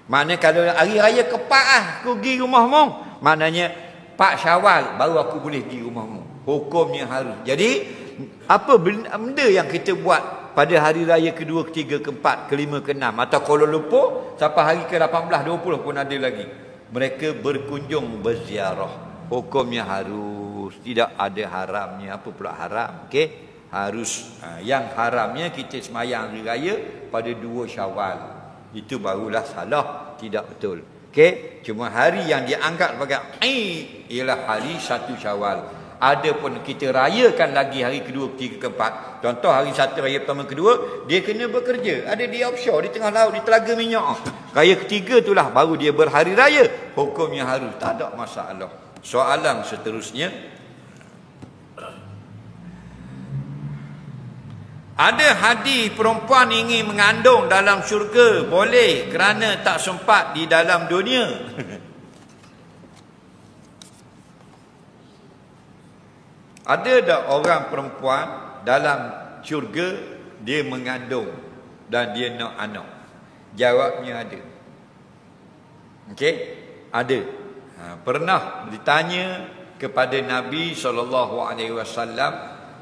Maknanya kalau hari raya ke-4 aku pergi rumah mong, maknanya 4 Syawal baru aku boleh pergi rumah mong. Hukumnya harus. Jadi apa benda yang kita buat pada hari raya kedua, ketiga, keempat, kelima, keenam atau Kuala Lumpur sampai hari ke-18, 20 pun ada lagi. Mereka berkunjung berziarah. Hukumnya harus. Tidak ada haramnya. Apa pula haram? Okey, harus. Yang haramnya kita semayang hari raya pada 2 Syawal. Itu barulah salah, tidak betul. Okey, cuma hari yang dianggap sebagai Eid ialah hari 1 Syawal. Ada pun kita rayakan lagi hari kedua, ketiga, keempat. Contoh hari 1 raya pertama, kedua, dia kena bekerja. Ada di offshore, di tengah laut, di telaga minyak. Raya ketiga itulah baru dia berhari raya. Hukumnya harus, tak ada masalah. Soalan seterusnya, ada hadis perempuan ingin mengandung dalam syurga, boleh kerana tak sempat di dalam dunia. Ada tak orang perempuan dalam syurga dia mengandung dan dia nak anak? Jawabnya ada. Okey, ada. Pernah ditanya kepada Nabi SAW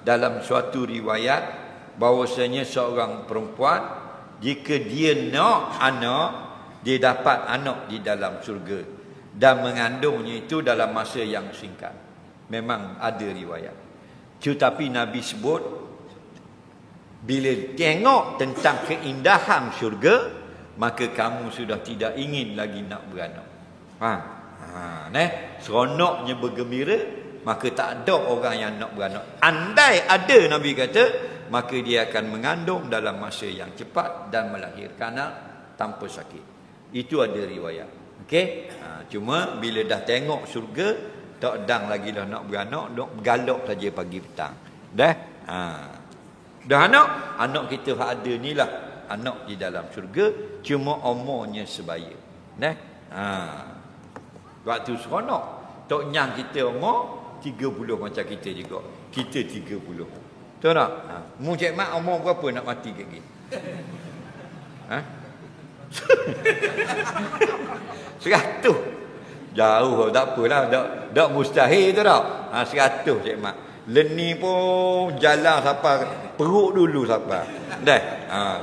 dalam suatu riwayat bahawasanya seorang perempuan jika dia nak anak, dia dapat anak di dalam syurga dan mengandungnya itu dalam masa yang singkat. Memang ada riwayat. Tetapi Nabi sebut bila tengok tentang keindahan syurga, maka kamu sudah tidak ingin lagi nak beranak. Seronoknya bergembira, maka tak ada orang yang nak beranak. Andai ada, Nabi kata, maka dia akan mengandung dalam masa yang cepat dan melahirkan anak tanpa sakit. Itu ada riwayat. Okey? Cuma bila dah tengok syurga, tak dang lagi dah nak beranak, dok bergalak saja pagi petang. Dah? Dah anak kita ada ni lah, anak di dalam syurga, cuma umurnya sebaya. Dah? Waktu seronok. Tok nyang kita umur 30 macam kita juga. Kita 30. Tahu tak? Mu Cik Mak umur berapa nak mati kat gini? 100. Jauh, tak apalah, tak mustahil tu tak. 100 Cik Mak. Leni pun jalan sampai perut dulu sampai. Dah.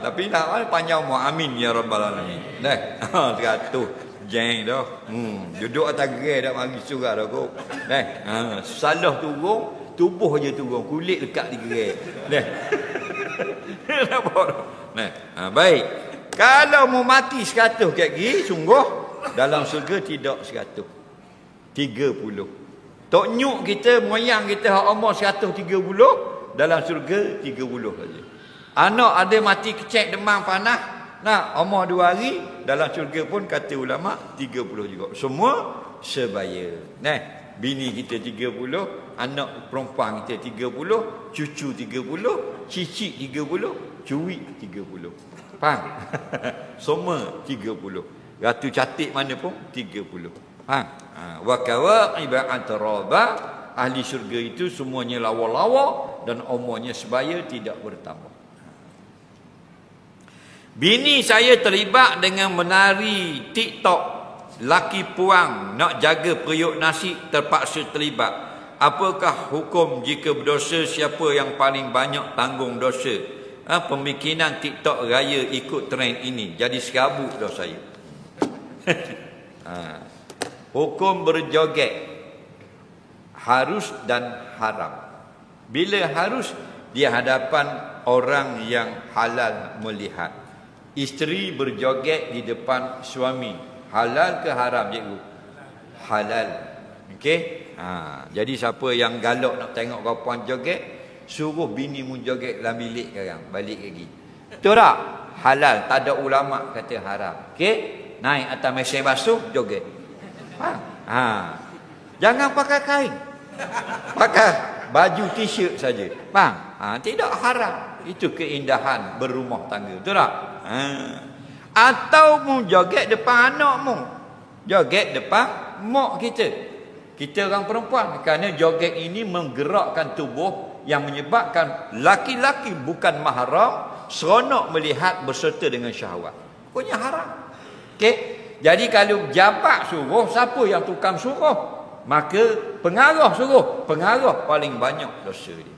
Tapi nak panjang umur, amin ya rabbal alamin. Dah. 100 jeng dah. Duduk atas gerai dak mari surah dah kok. Dah. Salah turun, tubuh je turun, kulit lekat di gerai. Dah. Nampak. Nah, baik. Kalau mau mati 100 kat gini, sungguh dalam syurga tidak 100. 30. Tok nyuk kita, moyang kita hak umur 130, dalam syurga 30 saja. Anak ada mati kecek demam panas, nak umur 2 hari, dalam syurga pun kata ulama 30 juga. Semua sebaya. Nah, bini kita 30, anak perempuan kita 30, cucu 30, cicit 30, cuik 30. Faham? Semua 30. Ratu cantik mana pun 30. Wa kawaqiba atraba, ahli syurga itu semuanya lawa-lawa dan umurnya sebaya, tidak bertambah. Bini saya terlibat dengan menari TikTok, laki puang nak jaga periuk nasi terpaksa terlibat. Apakah hukum jika berdosa, siapa yang paling banyak tanggung dosa? Pemikiran TikTok raya ikut trend ini, jadi serabut dah saya. Hukum berjoget harus dan haram. Bila harus, di hadapan orang yang halal melihat. Isteri berjoget di depan suami, halal ke haram cikgu? Halal. Okey? Jadi siapa yang galak nak tengok perempuan joget, suruh bini mu joget dalam bilik sekarang, balik lagi. Betul tak? Halal, tak ada ulama kata haram. Okey? Naik atas mesin basuh, joget. Jangan pakai kain. Pakai baju t-shirt saja. Faham? Tidak haram. Itu keindahan berumah tangga. Betul tak? Atau mu joget depan anak mu. Joget depan mak kita. Kita orang perempuan. Kerana joget ini menggerakkan tubuh yang menyebabkan laki-laki bukan mahram seronok melihat berserta dengan syahwat. Pokoknya haram. Okey. Jadi kalau jabat suruh, siapa yang tukang suruh? Maka pengarah suruh. Pengarah paling banyak dosa dia.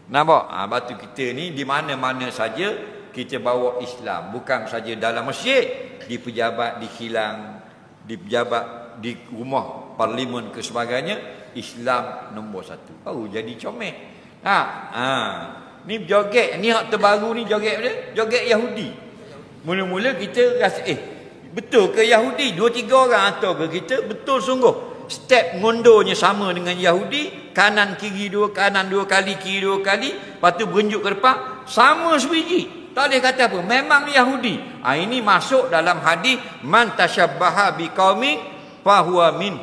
Nampak? Batu kita ni di mana-mana saja kita bawa Islam. Bukan saja dalam masjid, di pejabat, di kilang, di pejabat, di rumah parlimen ke sebagainya, Islam nombor satu. Baru jadi comel. Ni joget, ni hak terbaru ni joget dia, joget Yahudi. Mula-mula kita rasa betul ke Yahudi? 2-3 orang atau ke kita betul sungguh. Step ngondornya sama dengan Yahudi, kanan kiri 2 kali, kiri 2 kali, lepas tu berenjuk ke depan, sama sebiji. Tak boleh kata apa, memang Yahudi. Ini masuk dalam hadis man tasyabbaha biqaumin fahuwa min.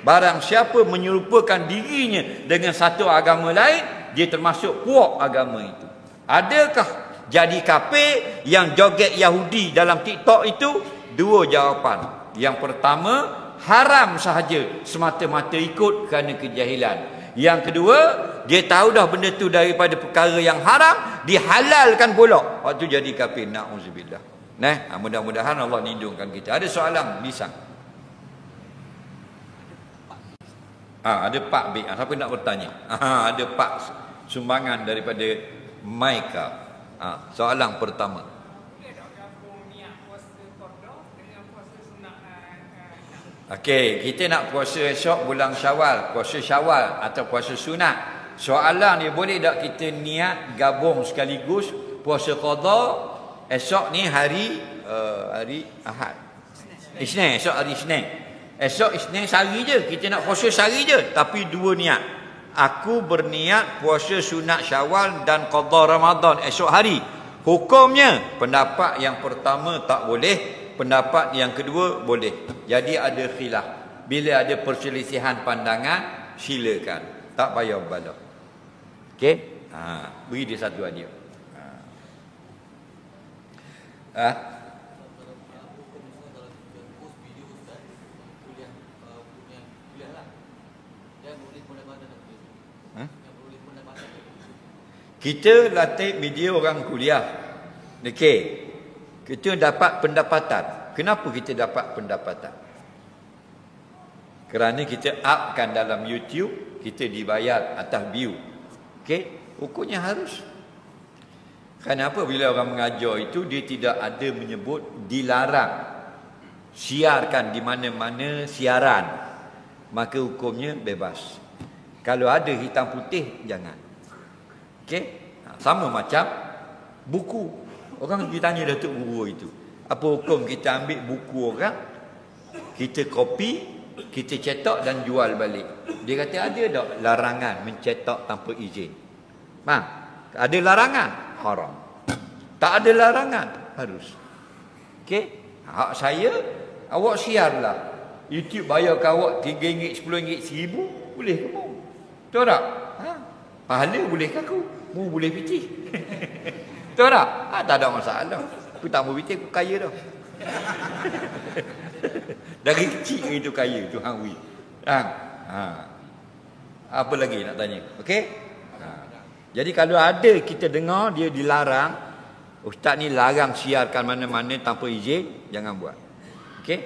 Barang siapa menyerupakan dirinya dengan satu agama lain, dia termasuk puak agama itu. Adakah jadi kafir yang joget Yahudi dalam TikTok itu? 2 jawapan. Yang pertama, haram sahaja semata-mata ikut kerana kejahilan. Yang kedua, dia tahu dah benda tu daripada perkara yang haram, dihalalkan pula. Waktu jadi kafir, na'udzubillah. Mudah-mudahan Allah lindungkan kita. Ada soalan bisang? Ada Pak B. Siapa nak bertanya? Ada Pak sumbangan daripada Maika. Soalan pertama. Okey, kita nak puasa esok bulan Syawal, puasa Syawal atau puasa sunat. Soalan dia, boleh tak kita niat gabung sekaligus puasa qada esok ni hari Ahad. Isnin, esok hari Isnin. Esok Isnin sehari je, kita nak puasa sehari je, tapi 2 niat. Aku berniat puasa sunat Syawal dan qada Ramadan esok hari. Hukumnya pendapat yang pertama tak boleh, pendapat yang kedua boleh. Jadi ada khilaf. Bila ada perselisihan pandangan, silakan. Tak payah bala. Okey? Beri dia satu hadiah. Kita latih media orang kuliah. Okey. Kita dapat pendapatan. Kenapa kita dapat pendapatan? Kerana kita upkan dalam YouTube, kita dibayar atas view. Okey, hukumnya harus. Kenapa bila orang mengajar itu dia tidak ada menyebut dilarang siarkan di mana-mana siaran, maka hukumnya bebas. Kalau ada hitam putih, jangan. Okey, sama macam buku. Orang ditanya Datuk Guru itu, apa hukum kita ambil buku orang, kita copy, kita cetak dan jual balik? Dia kata ada tak larangan mencetak tanpa izin? Ada larangan? Haram. Tak ada larangan? Harus. Okey? Hak saya, awak siarlah. YouTube bayarkan awak RM3, RM10, RM1,000, boleh ke mu? Betul tak? Pahala boleh ke aku? Mu boleh pitih. Betul tak? Tak ada masalah. Aku tak mau pitih, aku kaya dah. Dari kecil itu kaya, Tuhan wi. Apa lagi nak tanya? Okey? Jadi kalau ada kita dengar dia dilarang, ustaz ni larang siarkan mana-mana tanpa izin, jangan buat. Okey?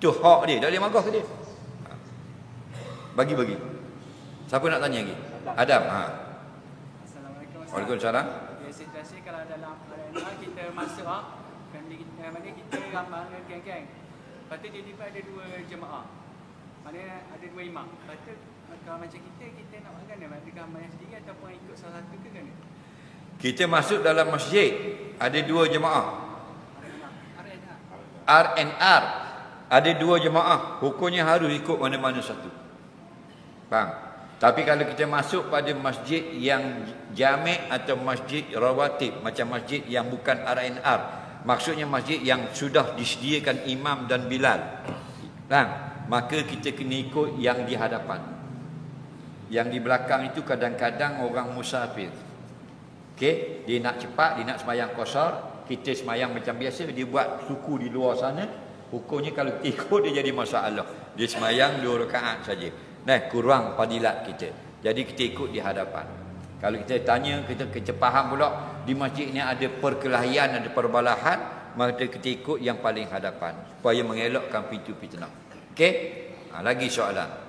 Tu hak dia, tak boleh marah ke dia. Bagi-bagi. Siapa nak tanya lagi? Adam. Assalamualaikum. Waalaikumsalam. Situasi kalau dalam RNR kita masuk family kita, mana kita ramai geng-geng. Lepas tu tiba-tiba ada 2 jemaah. Mana ada 2 imam. Lepas tu kalau macam kita nak buat kan, adakah mayat sendiri ataupun ikut salah satu ke kan? Kita masuk dalam masjid, ada 2 jemaah. RNR. Ada 2 jemaah, hukumnya harus ikut mana-mana satu. Faham? Tapi kalau kita masuk pada masjid yang jami' atau masjid rawatib, macam masjid yang bukan RNR, maksudnya masjid yang sudah disediakan imam dan bilal. Faham? maka kita kena ikut yang di hadapan. Yang di belakang itu kadang-kadang orang musafir. Okey, dia nak cepat, dia nak sembahyang qasar, kita sembahyang macam biasa, dia buat suku di luar sana, hukumnya kalau kita ikut dia jadi masalah. Dia sembahyang 2 rakaat saja. Nah, kurang fadilat kita. Jadi kita ikut di hadapan. Kalau kita tanya, kita faham pula di masjid ni ada perkelahian, ada perbalahan, maka kita ikut yang paling hadapan supaya mengelakkan pintu fitnah. Okey? Lagi soalan.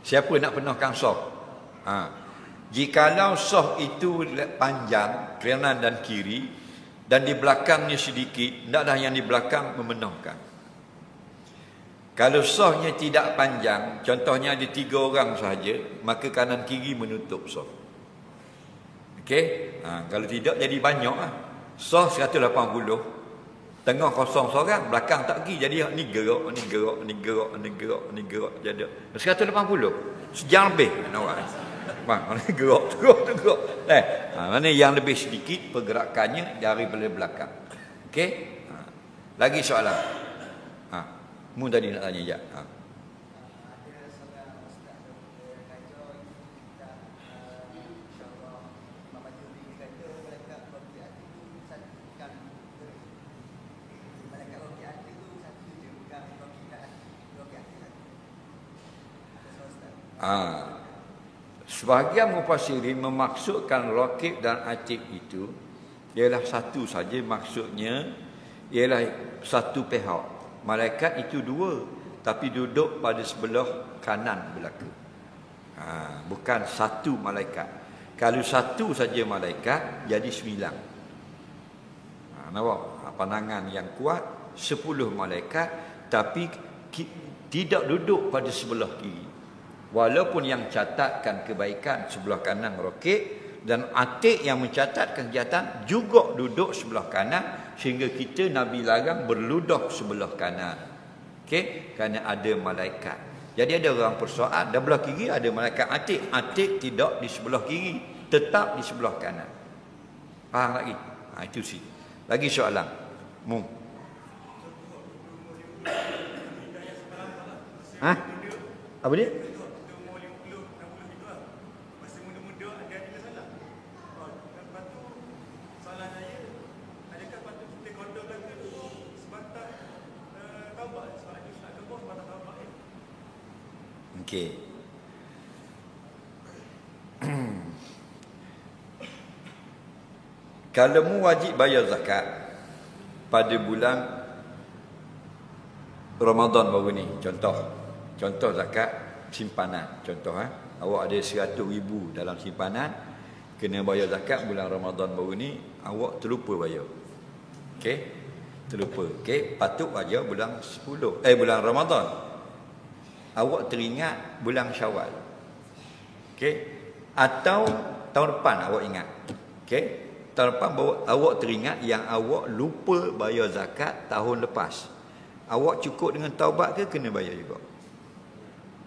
Siapa nak penuhkan soh? Jikalau soh itu panjang, kanan dan kiri, dan di belakangnya sedikit, hendaklah yang di belakang memenuhkan. Kalau sohnya tidak panjang, contohnya ada 3 orang sahaja, maka kanan kiri menutup soh. Okey? Kalau tidak jadi banyak lah. Soh 180. Tengah kosong seorang, belakang tak pergi. Jadi ni gerak, ni gerak, ni gerak, ni gerak, ni gerak. Jadi 180. Sejam lebih. Bang, gerak. Mana yang lebih sedikit pergerakannya daripada belakang. Okey? Lagi soalan. Mu tadi nak tanya je. Sebahagian mufassirin memaksudkan raqib dan atid itu ialah satu saja, maksudnya ialah satu pihak. Malaikat itu 2, tapi duduk pada sebelah kanan belaka. Bukan satu malaikat. Kalau satu saja malaikat jadi 9. Nampak? Pandangan yang kuat 10 malaikat, tapi tidak duduk pada sebelah kiri. Walaupun yang catatkan kebaikan sebelah kanan raqib, dan atid yang mencatatkan kejahatan juga duduk sebelah kanan, sehingga kita Nabi larang berludah sebelah kanan. Okey, kerana ada malaikat. Jadi ada orang persoal, dah belah kiri ada malaikat atid, atid tidak di sebelah kiri, tetap di sebelah kanan. Faham lagi? Itu sih. Lagi soalan. Mu. Apa dia? Okey. Kalau mu wajib bayar zakat pada bulan Ramadan baru ni, contoh zakat simpanan, contoh awak ada 100,000 dalam simpanan, kena bayar zakat bulan Ramadan baru ni, awak terlupa bayar. Okey, terlupa. Okey, patut bayar bulan 10 bulan Ramadan. Awak teringat bulan Syawal. Okey, atau tahun depan awak ingat. Okey, tahun depan awak teringat yang awak lupa bayar zakat tahun lepas. Awak cukup dengan taubat ke kena bayar juga?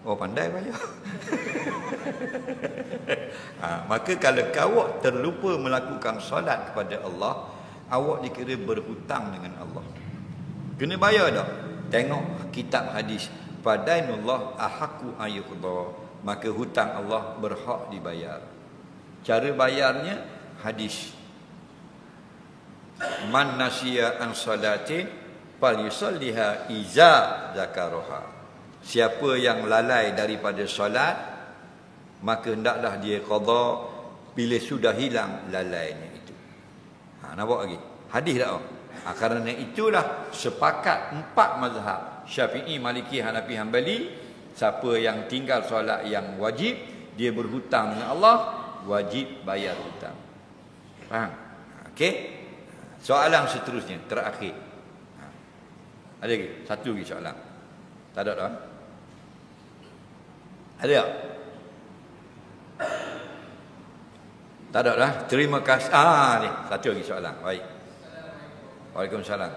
Oh, pandai bayar. Maka kalau awak terlupa melakukan solat kepada Allah, awak dikira berhutang dengan Allah. Kena bayar dah. Tengok kitab hadis. Fadainullah ahaqqu ayyuqda, maka hutang Allah berhak dibayar. Cara bayarnya hadis. Man nasiya an salatin falyusalliha iza zakaraha. Siapa yang lalai daripada solat, maka hendaklah dia qada bila sudah hilang lalainya itu. Nampak lagi? Hadis tak? Kerana itulah sepakat 4 mazhab, Syafi'i, Maliki, Hanafi, Hanbali, siapa yang tinggal solat yang wajib, dia berhutang dengan Allah, wajib bayar hutang. Faham? Okey. Soalan seterusnya, terakhir. Ada lagi? Satu lagi soalan. Tak ada dah? Ada tak? Tak ada dah? Terima kasih. Ni, satu lagi soalan. Baik. Waalaikumsalam.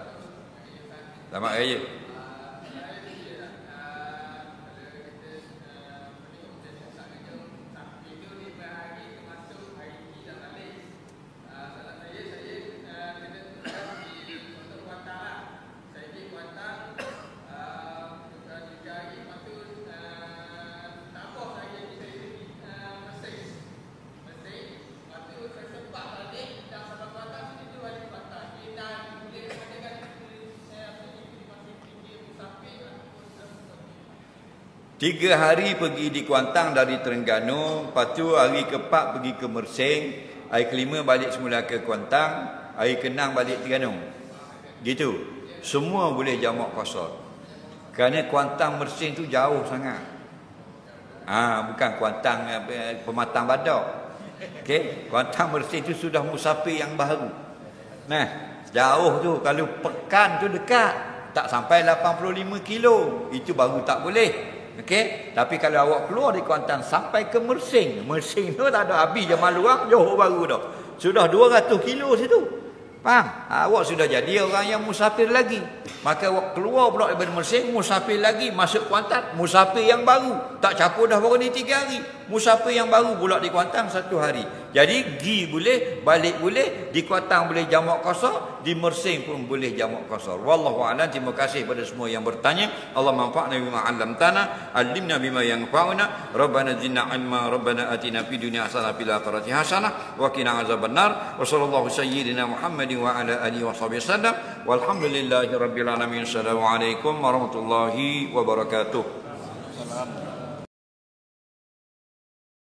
Selamat raya. Tiga hari pergi di Kuantan dari Terengganu, lepas tu hari keempat pergi ke Mersing, hari kelima balik semula ke Kuantan, hari keenam balik Terengganu. Gitu. Semua boleh jamak qasar. Kerana Kuantan Mersing tu jauh sangat. Bukan Kuantan Pematang Badak. Okey, Kuantan Mersing tu sudah musafir yang baru. Nah, jauh tu, kalau pekan tu dekat, tak sampai 85 kilo. Itu baru tak boleh. Okey, tapi kalau awak keluar di Kuantan sampai ke Mersing, Mersing tu tak ada habis Jamal Luang, Johor baru dah. Sudah 200 kilo situ. Faham? Awak sudah jadi orang yang musafir lagi. Maka awak keluar pula daripada Mersing, musafir lagi, masuk Kuantan, musafir yang baru. Tak campur dah baru ni 3 hari. Musafir yang baru pula di Kuantan 1 hari. Jadi gi boleh, balik boleh, di Kuantan boleh jamak qasar, di Mersing pun boleh jamak qasar. Wallahu a'lam. Terima kasih kepada semua yang bertanya. Allah manfa'na bima 'allamtana, 'allimna bima yanfa'una. Rabbana zidna 'ilma, Rabbana atina fid dunya hasanah fil akhirati hasanah wa qina azabannar. Wa sallallahu sayyidina Muhammadin wa ala alihi wa sahbihi wasallam. Walhamdulillahi rabbil alamin. Assalamualaikum warahmatullahi wabarakatuh.